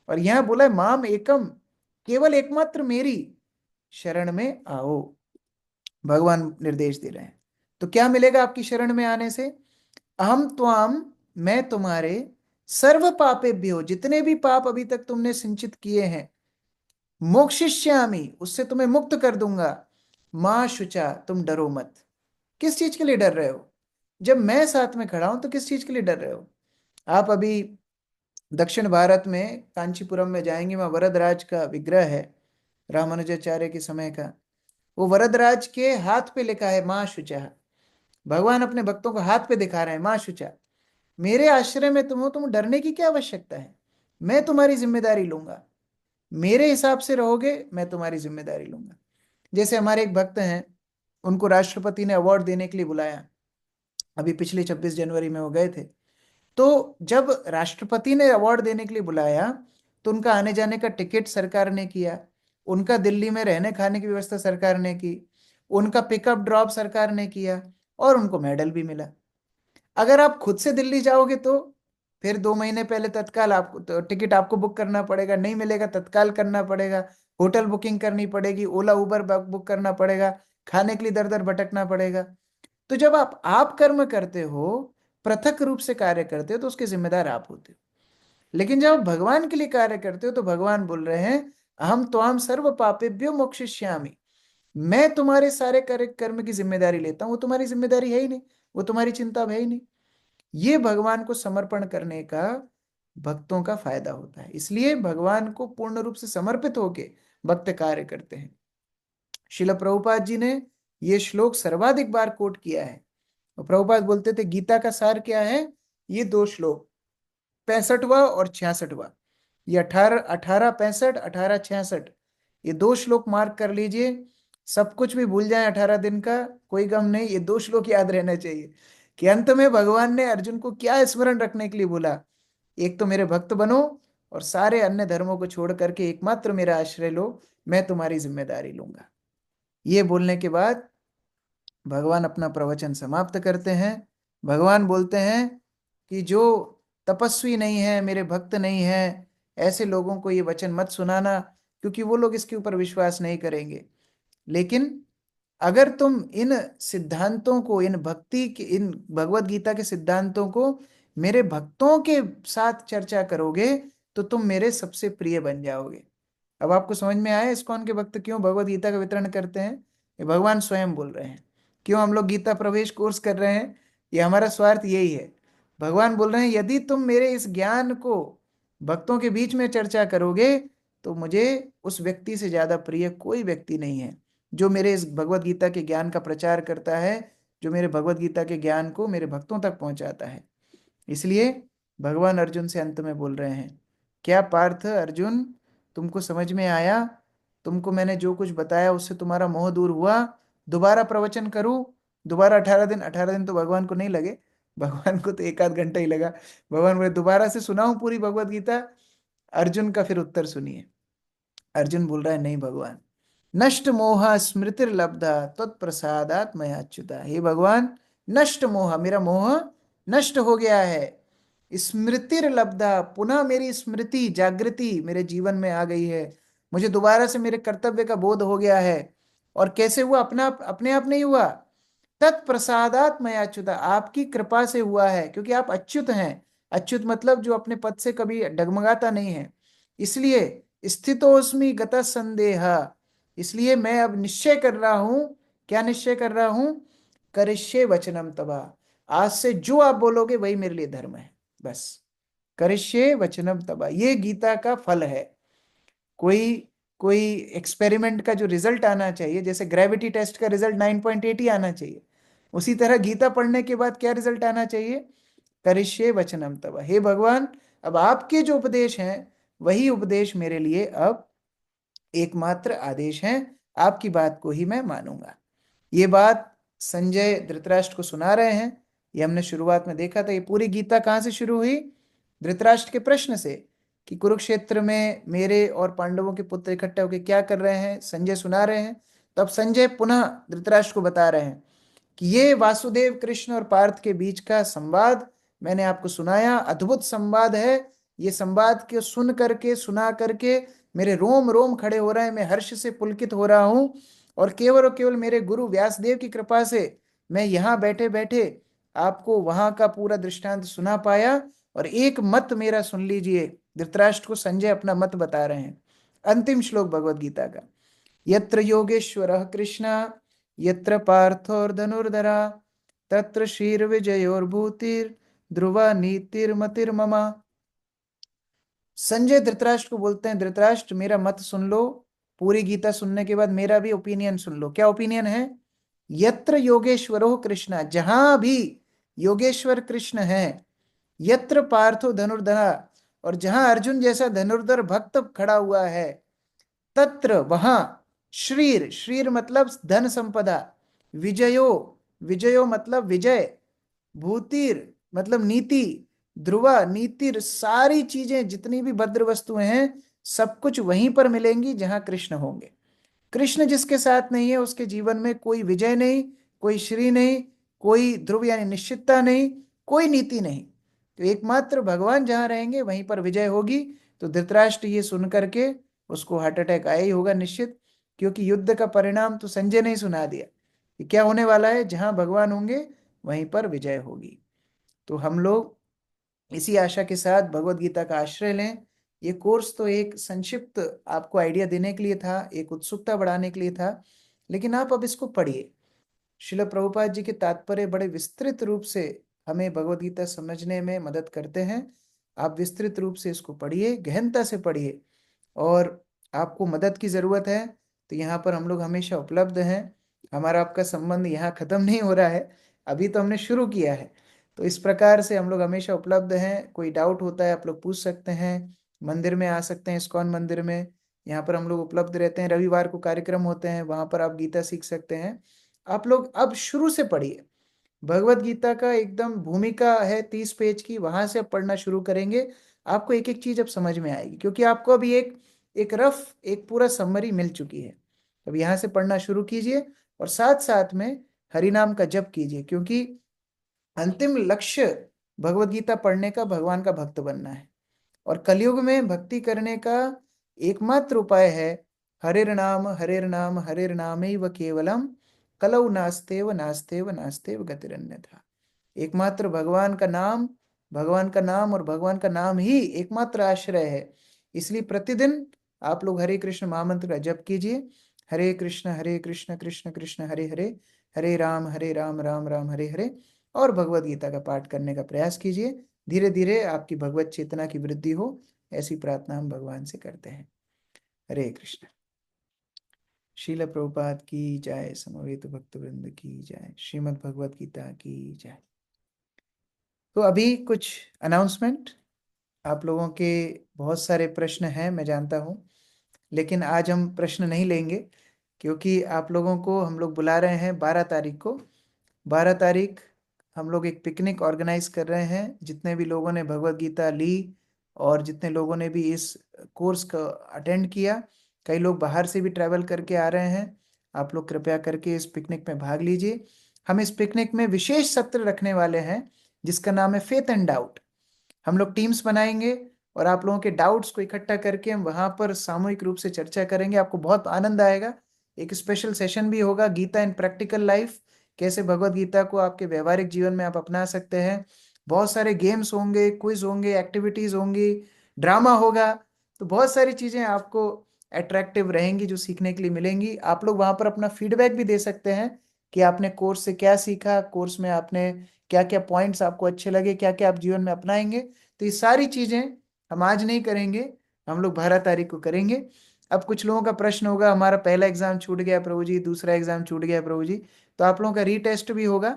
और यहां बोला है माम एकम, केवल एकमात्र मेरी शरण में आओ। भगवान निर्देश दे रहे हैं। तो क्या मिलेगा आपकी शरण में आने से? अहम त्वाम, मैं तुम्हारे, सर्व पापेभ्यो, जितने भी पाप अभी तक तुमने संचित किए हैं, मोक्षिष्यामि, उससे तुम्हें मुक्त कर दूंगा। मां शुचा, तुम डरो मत। किस चीज के लिए डर रहे हो? जब मैं साथ में खड़ा हूं तो किस चीज के लिए डर रहे हो? आप अभी दक्षिण भारत में कांचीपुरम में जाएंगे, वहां वरदराज का विग्रह है, रामानुजाचार्य के समय का। वो वरदराज के हाथ पे लिखा है मां शुचा। भगवान अपने भक्तों को हाथ पे दिखा रहे हैं मां शुचा, मेरे आश्रय में तुम हो, तुम डरने की क्या आवश्यकता है, मैं तुम्हारी जिम्मेदारी लूंगा, मेरे हिसाब से रहोगे मैं तुम्हारी जिम्मेदारी लूंगा। जैसे हमारे एक भक्त हैं, उनको राष्ट्रपति ने अवार्ड देने के लिए बुलाया, अभी पिछले 26 जनवरी में वो गए थे। तो जब राष्ट्रपति ने अवार्ड देने के लिए बुलाया, तो उनका आने जाने का टिकट सरकार ने किया, उनका दिल्ली में रहने खाने की व्यवस्था सरकार ने की, उनका पिकअप ड्रॉप सरकार ने किया और उनको मेडल भी मिला। अगर आप खुद से दिल्ली जाओगे तो फिर 2 महीने पहले तत्काल आपको तो टिकट आपको बुक करना पड़ेगा, नहीं मिलेगा तत्काल करना पड़ेगा, होटल बुकिंग करनी पड़ेगी, ओला उबर बुक करना पड़ेगा, खाने के लिए दर दर भटकना पड़ेगा। तो जब आप कर्म करते हो, पृथक रूप से कार्य करते हो, तो उसके जिम्मेदार आप होते हो। लेकिन जब आप भगवान के लिए कार्य करते हो तो भगवान बोल रहे हैं, अहम त्वाम सर्व पापेभ्यो मोक्षयिष्यामि। मैं तुम्हारे सारे कार्य कर्म की जिम्मेदारी लेता हूं, वो तुम्हारी जिम्मेदारी है ही नहीं, वो तुम्हारी चिंता है ही नहीं। ये भगवान को समर्पण करने का भक्तों का फायदा होता है। इसलिए भगवान को पूर्ण रूप से समर्पित होके भक्त कार्य करते हैं। शिल प्रभुपाद जी ने ये श्लोक सर्वाधिक बार कोट किया है। और प्रभुपाद बोलते थे गीता का सार क्या है, ये 2 श्लोक, 65वां और 66वां। ये 1865, 1866, ये 2 श्लोक मार्क कर लीजिए। सब कुछ भी भूल जाए 18 दिन का, कोई गम नहीं, ये 2 श्लोक याद रहना चाहिए कि अंत में भगवान ने अर्जुन को क्या स्मरण रखने के लिए बोला। एक तो मेरे भक्त बनो और सारे अन्य धर्मों को छोड़ करके एकमात्र मेरा आश्रय लो, मैं तुम्हारी जिम्मेदारी लूंगा। ये बोलने के बाद भगवान अपना प्रवचन समाप्त करते हैं। भगवान बोलते हैं कि जो तपस्वी नहीं है, मेरे भक्त नहीं है, ऐसे लोगों को ये वचन मत सुनाना, क्योंकि वो लोग इसके ऊपर विश्वास नहीं करेंगे। लेकिन अगर तुम इन सिद्धांतों को, इन भक्ति के, इन भगवत गीता के सिद्धांतों को मेरे भक्तों के साथ चर्चा करोगे तो तुम मेरे सबसे प्रिय बन जाओगे। अब आपको समझ में आया इस्कॉन के भक्त क्यों भगवत गीता का वितरण करते हैं? ये भगवान स्वयं बोल रहे हैं। क्यों हम लोग गीता प्रवेश कोर्स कर रहे हैं? ये हमारा स्वार्थ यही है। भगवान बोल रहे हैं यदि तुम मेरे इस ज्ञान को भक्तों के बीच में चर्चा करोगे तो मुझे उस व्यक्ति से ज्यादा प्रिय कोई व्यक्ति नहीं है जो मेरे इस भगवत गीता के ज्ञान का प्रचार करता है, जो मेरे भगवत गीता के ज्ञान को मेरे भक्तों तक पहुंचाता है। इसलिए भगवान अर्जुन से अंत में बोल रहे हैं, क्या पार्थ अर्जुन, तुमको समझ में आया? तुमको मैंने जो कुछ बताया उससे तुम्हारा मोह दूर हुआ? दोबारा प्रवचन करूं? दोबारा 18 दिन? 18 दिन तो भगवान को नहीं लगे, भगवान को तो एक आध घंटा ही लगा। भगवान बोले दोबारा से सुनाऊं पूरी भगवत गीता? अर्जुन का फिर उत्तर सुनिए। अर्जुन बोल रहा है, नहीं भगवान, नष्ट मोह स्मृतिर्लब्धा तत्प्रसादात मयाच्युता। हे भगवान, नष्ट मोह, मेरा मोह नष्ट हो गया है। स्मृतिर्लब्धा, पुनः मेरी स्मृति जागृति मेरे जीवन में आ गई है। मुझे दोबारा से मेरे कर्तव्य का बोध हो गया है। और कैसे हुआ? अपने आप नहीं हुआ, तत्प्रसादात मयाच्युता, आपकी कृपा से हुआ है, क्योंकि आप अच्युत हैं। अच्युत मतलब जो अपने पद से कभी डगमगाता नहीं है। इसलिए स्थितोस्मि गत संदेह, इसलिए मैं अब निश्चय कर रहा हूं। क्या निश्चय कर रहा हूं? करिष्ये वचनम तवा, आज से जो आप बोलोगे वही मेरे लिए धर्म है, बस। करिष्ये वचनम तवा, ये गीता का फल है। कोई कोई एक्सपेरिमेंट का जो रिजल्ट आना चाहिए, जैसे ग्रेविटी टेस्ट का रिजल्ट 9.8 ही आना चाहिए, उसी तरह गीता पढ़ने के बाद क्या रिजल्ट आना चाहिए? करिष्ये वचनम तव। हे भगवान, अब आपके जो उपदेश हैं वही उपदेश मेरे लिए अब एकमात्र आदेश हैं, आपकी बात को ही मैं मानूंगा। ये बात संजय धृतराष्ट्र को सुना रहे हैं। ये हमने शुरुआत में देखा था। ये पूरी गीता कहाँ से शुरू हुई? धृतराष्ट्र के प्रश्न से कि कुरुक्षेत्र में मेरे और पांडवों के पुत्र इकट्ठे होकर क्या कर रहे हैं, संजय सुना रहे हैं। तब संजय पुनः धृतराष्ट्र को बता रहे हैं कि ये वासुदेव कृष्ण और पार्थ के बीच का संवाद मैंने आपको सुनाया, अद्भुत संवाद है। ये संवाद के सुन करके, सुना करके मेरे रोम रोम खड़े हो रहे हैं, मैं हर्ष से पुलकित हो रहा हूं। और केवल मेरे गुरु व्यासदेव की कृपा से मैं यहाँ बैठे बैठे आपको वहां का पूरा दृष्टांत सुना पाया। और एक मत मेरा सुन लीजिए। धृतराष्ट्र को संजय अपना मत बता रहे हैं। अंतिम श्लोक भगवत गीता का, यत्र योगेश्वरः कृष्ण यत्र पार्थोर्धनुर्धरा तत्र श्रीर्विजयोर्भूतिर् ध्रुवा नीतिर्मतिर्मम। संजय धृतराष्ट्र को बोलते हैं, धृतराष्ट्र मेरा मत सुन लो। पूरी गीता सुनने के बाद मेरा भी ओपिनियन सुन लो। क्या ओपिनियन है? यत्र योगेश्वरो कृष्ण, जहां भी योगेश्वर कृष्ण है, यत्र पार्थो धनुर्धरा, और जहां अर्जुन जैसा धनुर्धर भक्त खड़ा हुआ है, तत्र वहां श्रीर, श्रीर मतलब धन संपदा, विजयो, विजयो मतलब विजय, भूतिर मतलब नीति, ध्रुवा नीतिर, सारी चीजें जितनी भी भद्र वस्तुएं हैं सब कुछ वहीं पर मिलेंगी जहां कृष्ण होंगे। कृष्ण जिसके साथ नहीं है उसके जीवन में कोई विजय नहीं, कोई श्री नहीं, कोई ध्रुव यानी निश्चितता नहीं, कोई नीति नहीं। तो एकमात्र भगवान जहां रहेंगे वहीं पर विजय होगी। तो धृतराष्ट्र ये सुन करके, उसको हार्ट अटैक आया ही होगा निश्चित, क्योंकि युद्ध का परिणाम तो संजय ने ही सुना दिया कि क्या होने वाला है, जहां भगवान होंगे वहीं पर विजय होगी। तो हम लोग इसी आशा के साथ भगवत गीता का आश्रय लें। ये कोर्स तो एक संक्षिप्त आपको आइडिया देने के लिए था, एक उत्सुकता बढ़ाने के लिए था, लेकिन आप अब इसको पढ़िए। शिल प्रभुपाद जी के तात्पर्य बड़े विस्तृत रूप से हमें भगवत गीता समझने में मदद करते हैं। आप विस्तृत रूप से इसको पढ़िए, गहनता से पढ़िए। और आपको मदद की ज़रूरत है तो यहाँ पर हम लोग हमेशा उपलब्ध हैं। हमारा आपका संबंध यहाँ ख़त्म नहीं हो रहा है, अभी तो हमने शुरू किया है। तो इस प्रकार से हम लोग हमेशा उपलब्ध हैं। कोई डाउट होता है आप लोग पूछ सकते हैं। मंदिर में आ सकते हैं, इस्कॉन मंदिर में, यहाँ पर हम लोग उपलब्ध रहते हैं। रविवार को कार्यक्रम होते हैं, वहाँ पर आप गीता सीख सकते हैं। आप लोग अब शुरू से पढ़िए। भगवत गीता का एकदम भूमिका है 30 पेज की, वहां से आप पढ़ना शुरू करेंगे। आपको एक एक चीज अब समझ में आएगी, क्योंकि आपको अभी एक एक रफ एक पूरा समरी मिल चुकी है। अब यहाँ से पढ़ना शुरू कीजिए और साथ साथ में हरि नाम का जप कीजिए, क्योंकि अंतिम लक्ष्य भगवत गीता पढ़ने का भगवान का भक्त बनना है। और कलयुग में भक्ति करने का एकमात्र उपाय है हरेर नाम हरेर नामैव केवलम, कलौ नास्तेव नास्तेव नास्तेव गतिरन्यथा। एकमात्र भगवान का नाम, भगवान का नाम और भगवान का नाम ही एकमात्र आश्रय है। इसलिए प्रतिदिन आप लोग हरे कृष्ण महामंत्र का जप कीजिए। हरे कृष्ण कृष्ण कृष्ण हरे हरे, हरे राम राम राम हरे हरे। और भगवत गीता का पाठ करने का प्रयास कीजिए। धीरे धीरे आपकी भगवत चेतना की वृद्धि हो, ऐसी प्रार्थना हम भगवान से करते हैं। हरे कृष्ण। शील प्रभुपाद की जय, समवेत भक्त वृंद की जय, श्रीमद् भगवत गीता की जय। तो अभी कुछ अनाउंसमेंट। आप लोगों के बहुत सारे प्रश्न हैं मैं जानता हूँ, लेकिन आज हम प्रश्न नहीं लेंगे, क्योंकि आप लोगों को हम लोग बुला रहे हैं 12 तारीख को। 12 तारीख हम लोग एक पिकनिक ऑर्गेनाइज कर रहे हैं। जितने भी लोगों ने भगवत गीता ली और जितने लोगों ने भी इस कोर्स का अटेंड किया, कई लोग बाहर से भी ट्रैवल करके आ रहे हैं, आप लोग कृपया करके इस पिकनिक में भाग लीजिए। हम इस पिकनिक में विशेष सत्र रखने वाले हैं जिसका नाम है फेथ एंड डाउट। हम लोग टीम्स बनाएंगे और आप लोगों के डाउट्स को इकट्ठा करके हम वहां पर सामूहिक रूप से चर्चा करेंगे। आपको बहुत आनंद आएगा। एक स्पेशल सेशन भी होगा, गीता इन प्रैक्टिकल लाइफ, कैसे भगवत गीता को आपके व्यवहारिक जीवन में आप अपना सकते हैं। बहुत सारे गेम्स होंगे, क्विज होंगे, एक्टिविटीज होंगी, ड्रामा होगा। तो बहुत सारी चीजें आपको अट्रैक्टिव रहेंगी जो सीखने के लिए मिलेंगी। आप लोग वहां पर अपना फीडबैक भी दे सकते हैं कि आपने कोर्स से क्या सीखा, कोर्स में आपने क्या क्या पॉइंट्स आपको अच्छे लगे, क्या क्या आप जीवन में अपनाएंगे। तो ये सारी चीजें हम आज नहीं करेंगे, हम लोग 12 तारीख को करेंगे। अब कुछ लोगों का प्रश्न होगा, हमारा पहला एग्जाम छूट गया प्रभु जी, दूसरा एग्जाम छूट गया प्रभु जी। तो आप लोगों का रीटेस्ट भी होगा।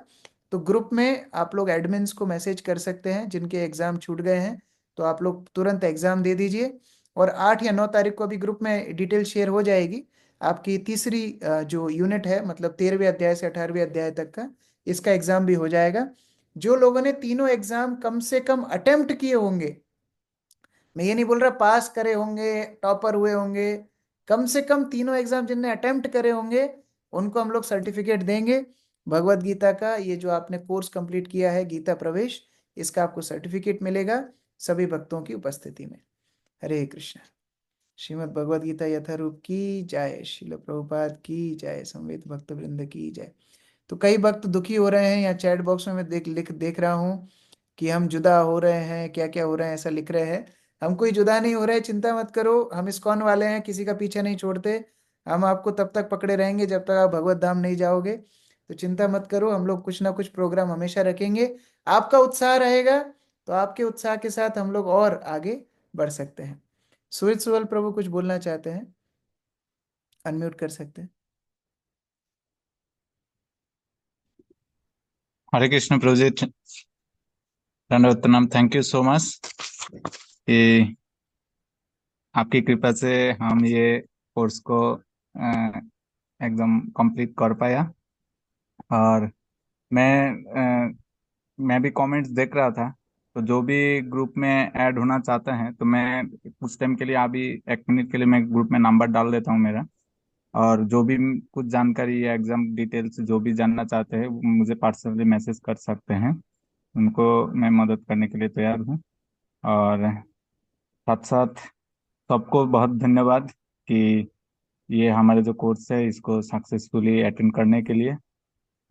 तो ग्रुप में आप लोग एडमिन्स को मैसेज कर सकते हैं जिनके एग्जाम छूट गए हैं, तो आप लोग तुरंत एग्जाम दे दीजिए। और 8 या 9 तारीख को अभी ग्रुप में डिटेल शेयर हो जाएगी। आपकी तीसरी जो यूनिट है, मतलब 13वें अध्याय से 18वें अध्याय तक का, इसका एग्जाम भी हो जाएगा। जो लोगों ने तीनों एग्जाम कम से कम अटेम्प्ट किए होंगे, मैं ये नहीं बोल रहा पास करे होंगे, टॉपर हुए होंगे, कम से कम तीनों एग्जाम जिनने अटेम्प्ट करे होंगे, उनको हम लोग सर्टिफिकेट देंगे। भगवत गीता का ये जो आपने कोर्स कंप्लीट किया है गीता प्रवेश, इसका आपको सर्टिफिकेट मिलेगा सभी भक्तों की उपस्थिति में। हरे कृष्ण। श्रीमद् भगवद गीता यथारूप की जय, श्रील प्रभुपाद की जय, समवेत भक्त वृंद की जय। तो कई भक्त दुखी हो रहे हैं, या चैट बॉक्स में मैं देख रहा हूँ कि हम जुदा हो रहे हैं, क्या क्या हो रहे हैं, ऐसा लिख रहे हैं। हम कोई जुदा नहीं हो रहे, चिंता मत करो। हम इस्कॉन वाले हैं, किसी का पीछा नहीं छोड़ते। हम आपको तब तक पकड़े रहेंगे जब तक आप भगवत धाम नहीं जाओगे। तो चिंता मत करो, हम लोग कुछ ना कुछ प्रोग्राम हमेशा रखेंगे। आपका उत्साह रहेगा तो आपके उत्साह के साथ हम लोग और आगे बढ़ सकते हैं। सूरज सुवल प्रभु कुछ बोलना चाहते हैं, अनम्यूट कर सकते हैं।
हरे कृष्ण प्रभु जी, दंडवत प्रणाम। थैंक यू सो मच कि आपकी कृपा से हम ये कोर्स को एकदम कंप्लीट कर पाया। और मैं मैं भी कमेंट्स देख रहा था, तो जो भी ग्रुप में ऐड होना चाहते हैं तो मैं कुछ टाइम के लिए, अभी 1 मिनट के लिए मैं ग्रुप में नंबर डाल देता हूँ मेरा। और जो भी कुछ जानकारी या एग्जाम डिटेल्स जो भी जानना चाहते हैं वो मुझे पर्सनली मैसेज कर सकते हैं। उनको मैं मदद करने के लिए तैयार हूँ। और साथ साथ सबको बहुत धन्यवाद कि ये हमारे जो कोर्स है इसको सक्सेसफुली अटेंड करने के लिए।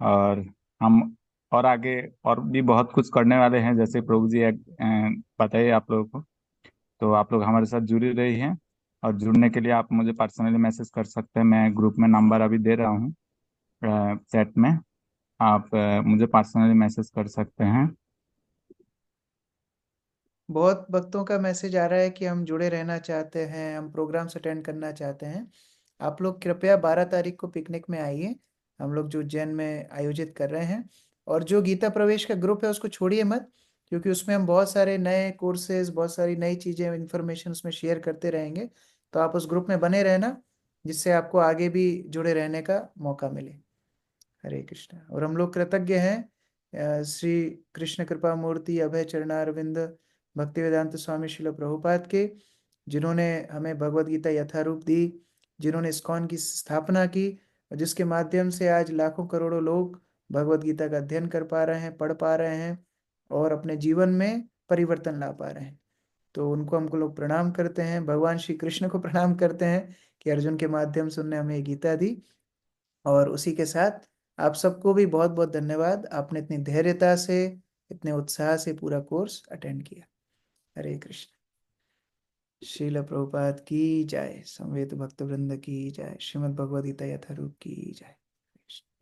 और हम और आगे और भी बहुत कुछ करने वाले हैं, जैसे प्रभु जी बताइए आप लोगों को। तो आप लोग हमारे साथ जुड़े रही हैं। और जुड़ने के लिए आप मुझे पर्सनली मैसेज कर सकते हैं। मैं ग्रुप में नंबर अभी दे रहा हूँ चैट में। आप मुझे पर्सनली मैसेज कर सकते हैं।
बहुत भक्तों का मैसेज आ रहा है कि हम जुड़े रहना चाहते हैं, हम प्रोग्राम्स अटेंड करना चाहते हैं। आप लोग कृपया 12 तारीख को पिकनिक में आइए, हम लोग जो उज्जैन में आयोजित कर रहे हैं। और जो गीता प्रवेश का ग्रुप है उसको छोड़िए मत, क्योंकि उसमें हम बहुत सारे नए कोर्सेज, बहुत सारी नई चीज़ें, इन्फॉर्मेशन उसमें शेयर करते रहेंगे। तो आप उस ग्रुप में बने रहना, जिससे आपको आगे भी जुड़े रहने का मौका मिले। हरे कृष्णा। और हम लोग कृतज्ञ हैं श्री कृष्ण कृपा मूर्ति अभय चरणारविंद भक्ति वेदांत स्वामी शिल प्रभुपाद के, जिन्होंने हमें भगवत गीता यथारूप दी, जिन्होंने इस्कॉन की स्थापना की, और जिसके माध्यम से आज लाखों करोड़ों लोग भगवत गीता का अध्ययन कर पा रहे हैं, पढ़ पा रहे हैं, और अपने जीवन में परिवर्तन ला पा रहे हैं। तो उनको हमको लोग प्रणाम करते हैं, भगवान श्री कृष्ण को प्रणाम करते हैं कि अर्जुन के माध्यम से उन्होंने हमें ये गीता दी। और उसी के साथ आप सबको भी बहुत बहुत धन्यवाद, आपने इतनी धैर्यता से, इतने उत्साह से पूरा कोर्स अटेंड किया। हरे कृष्ण। श्रील प्रभुपाद की जय, समवेत भक्त वृंद की जय, श्रीमद् भगवद गीता यथारूप की जय।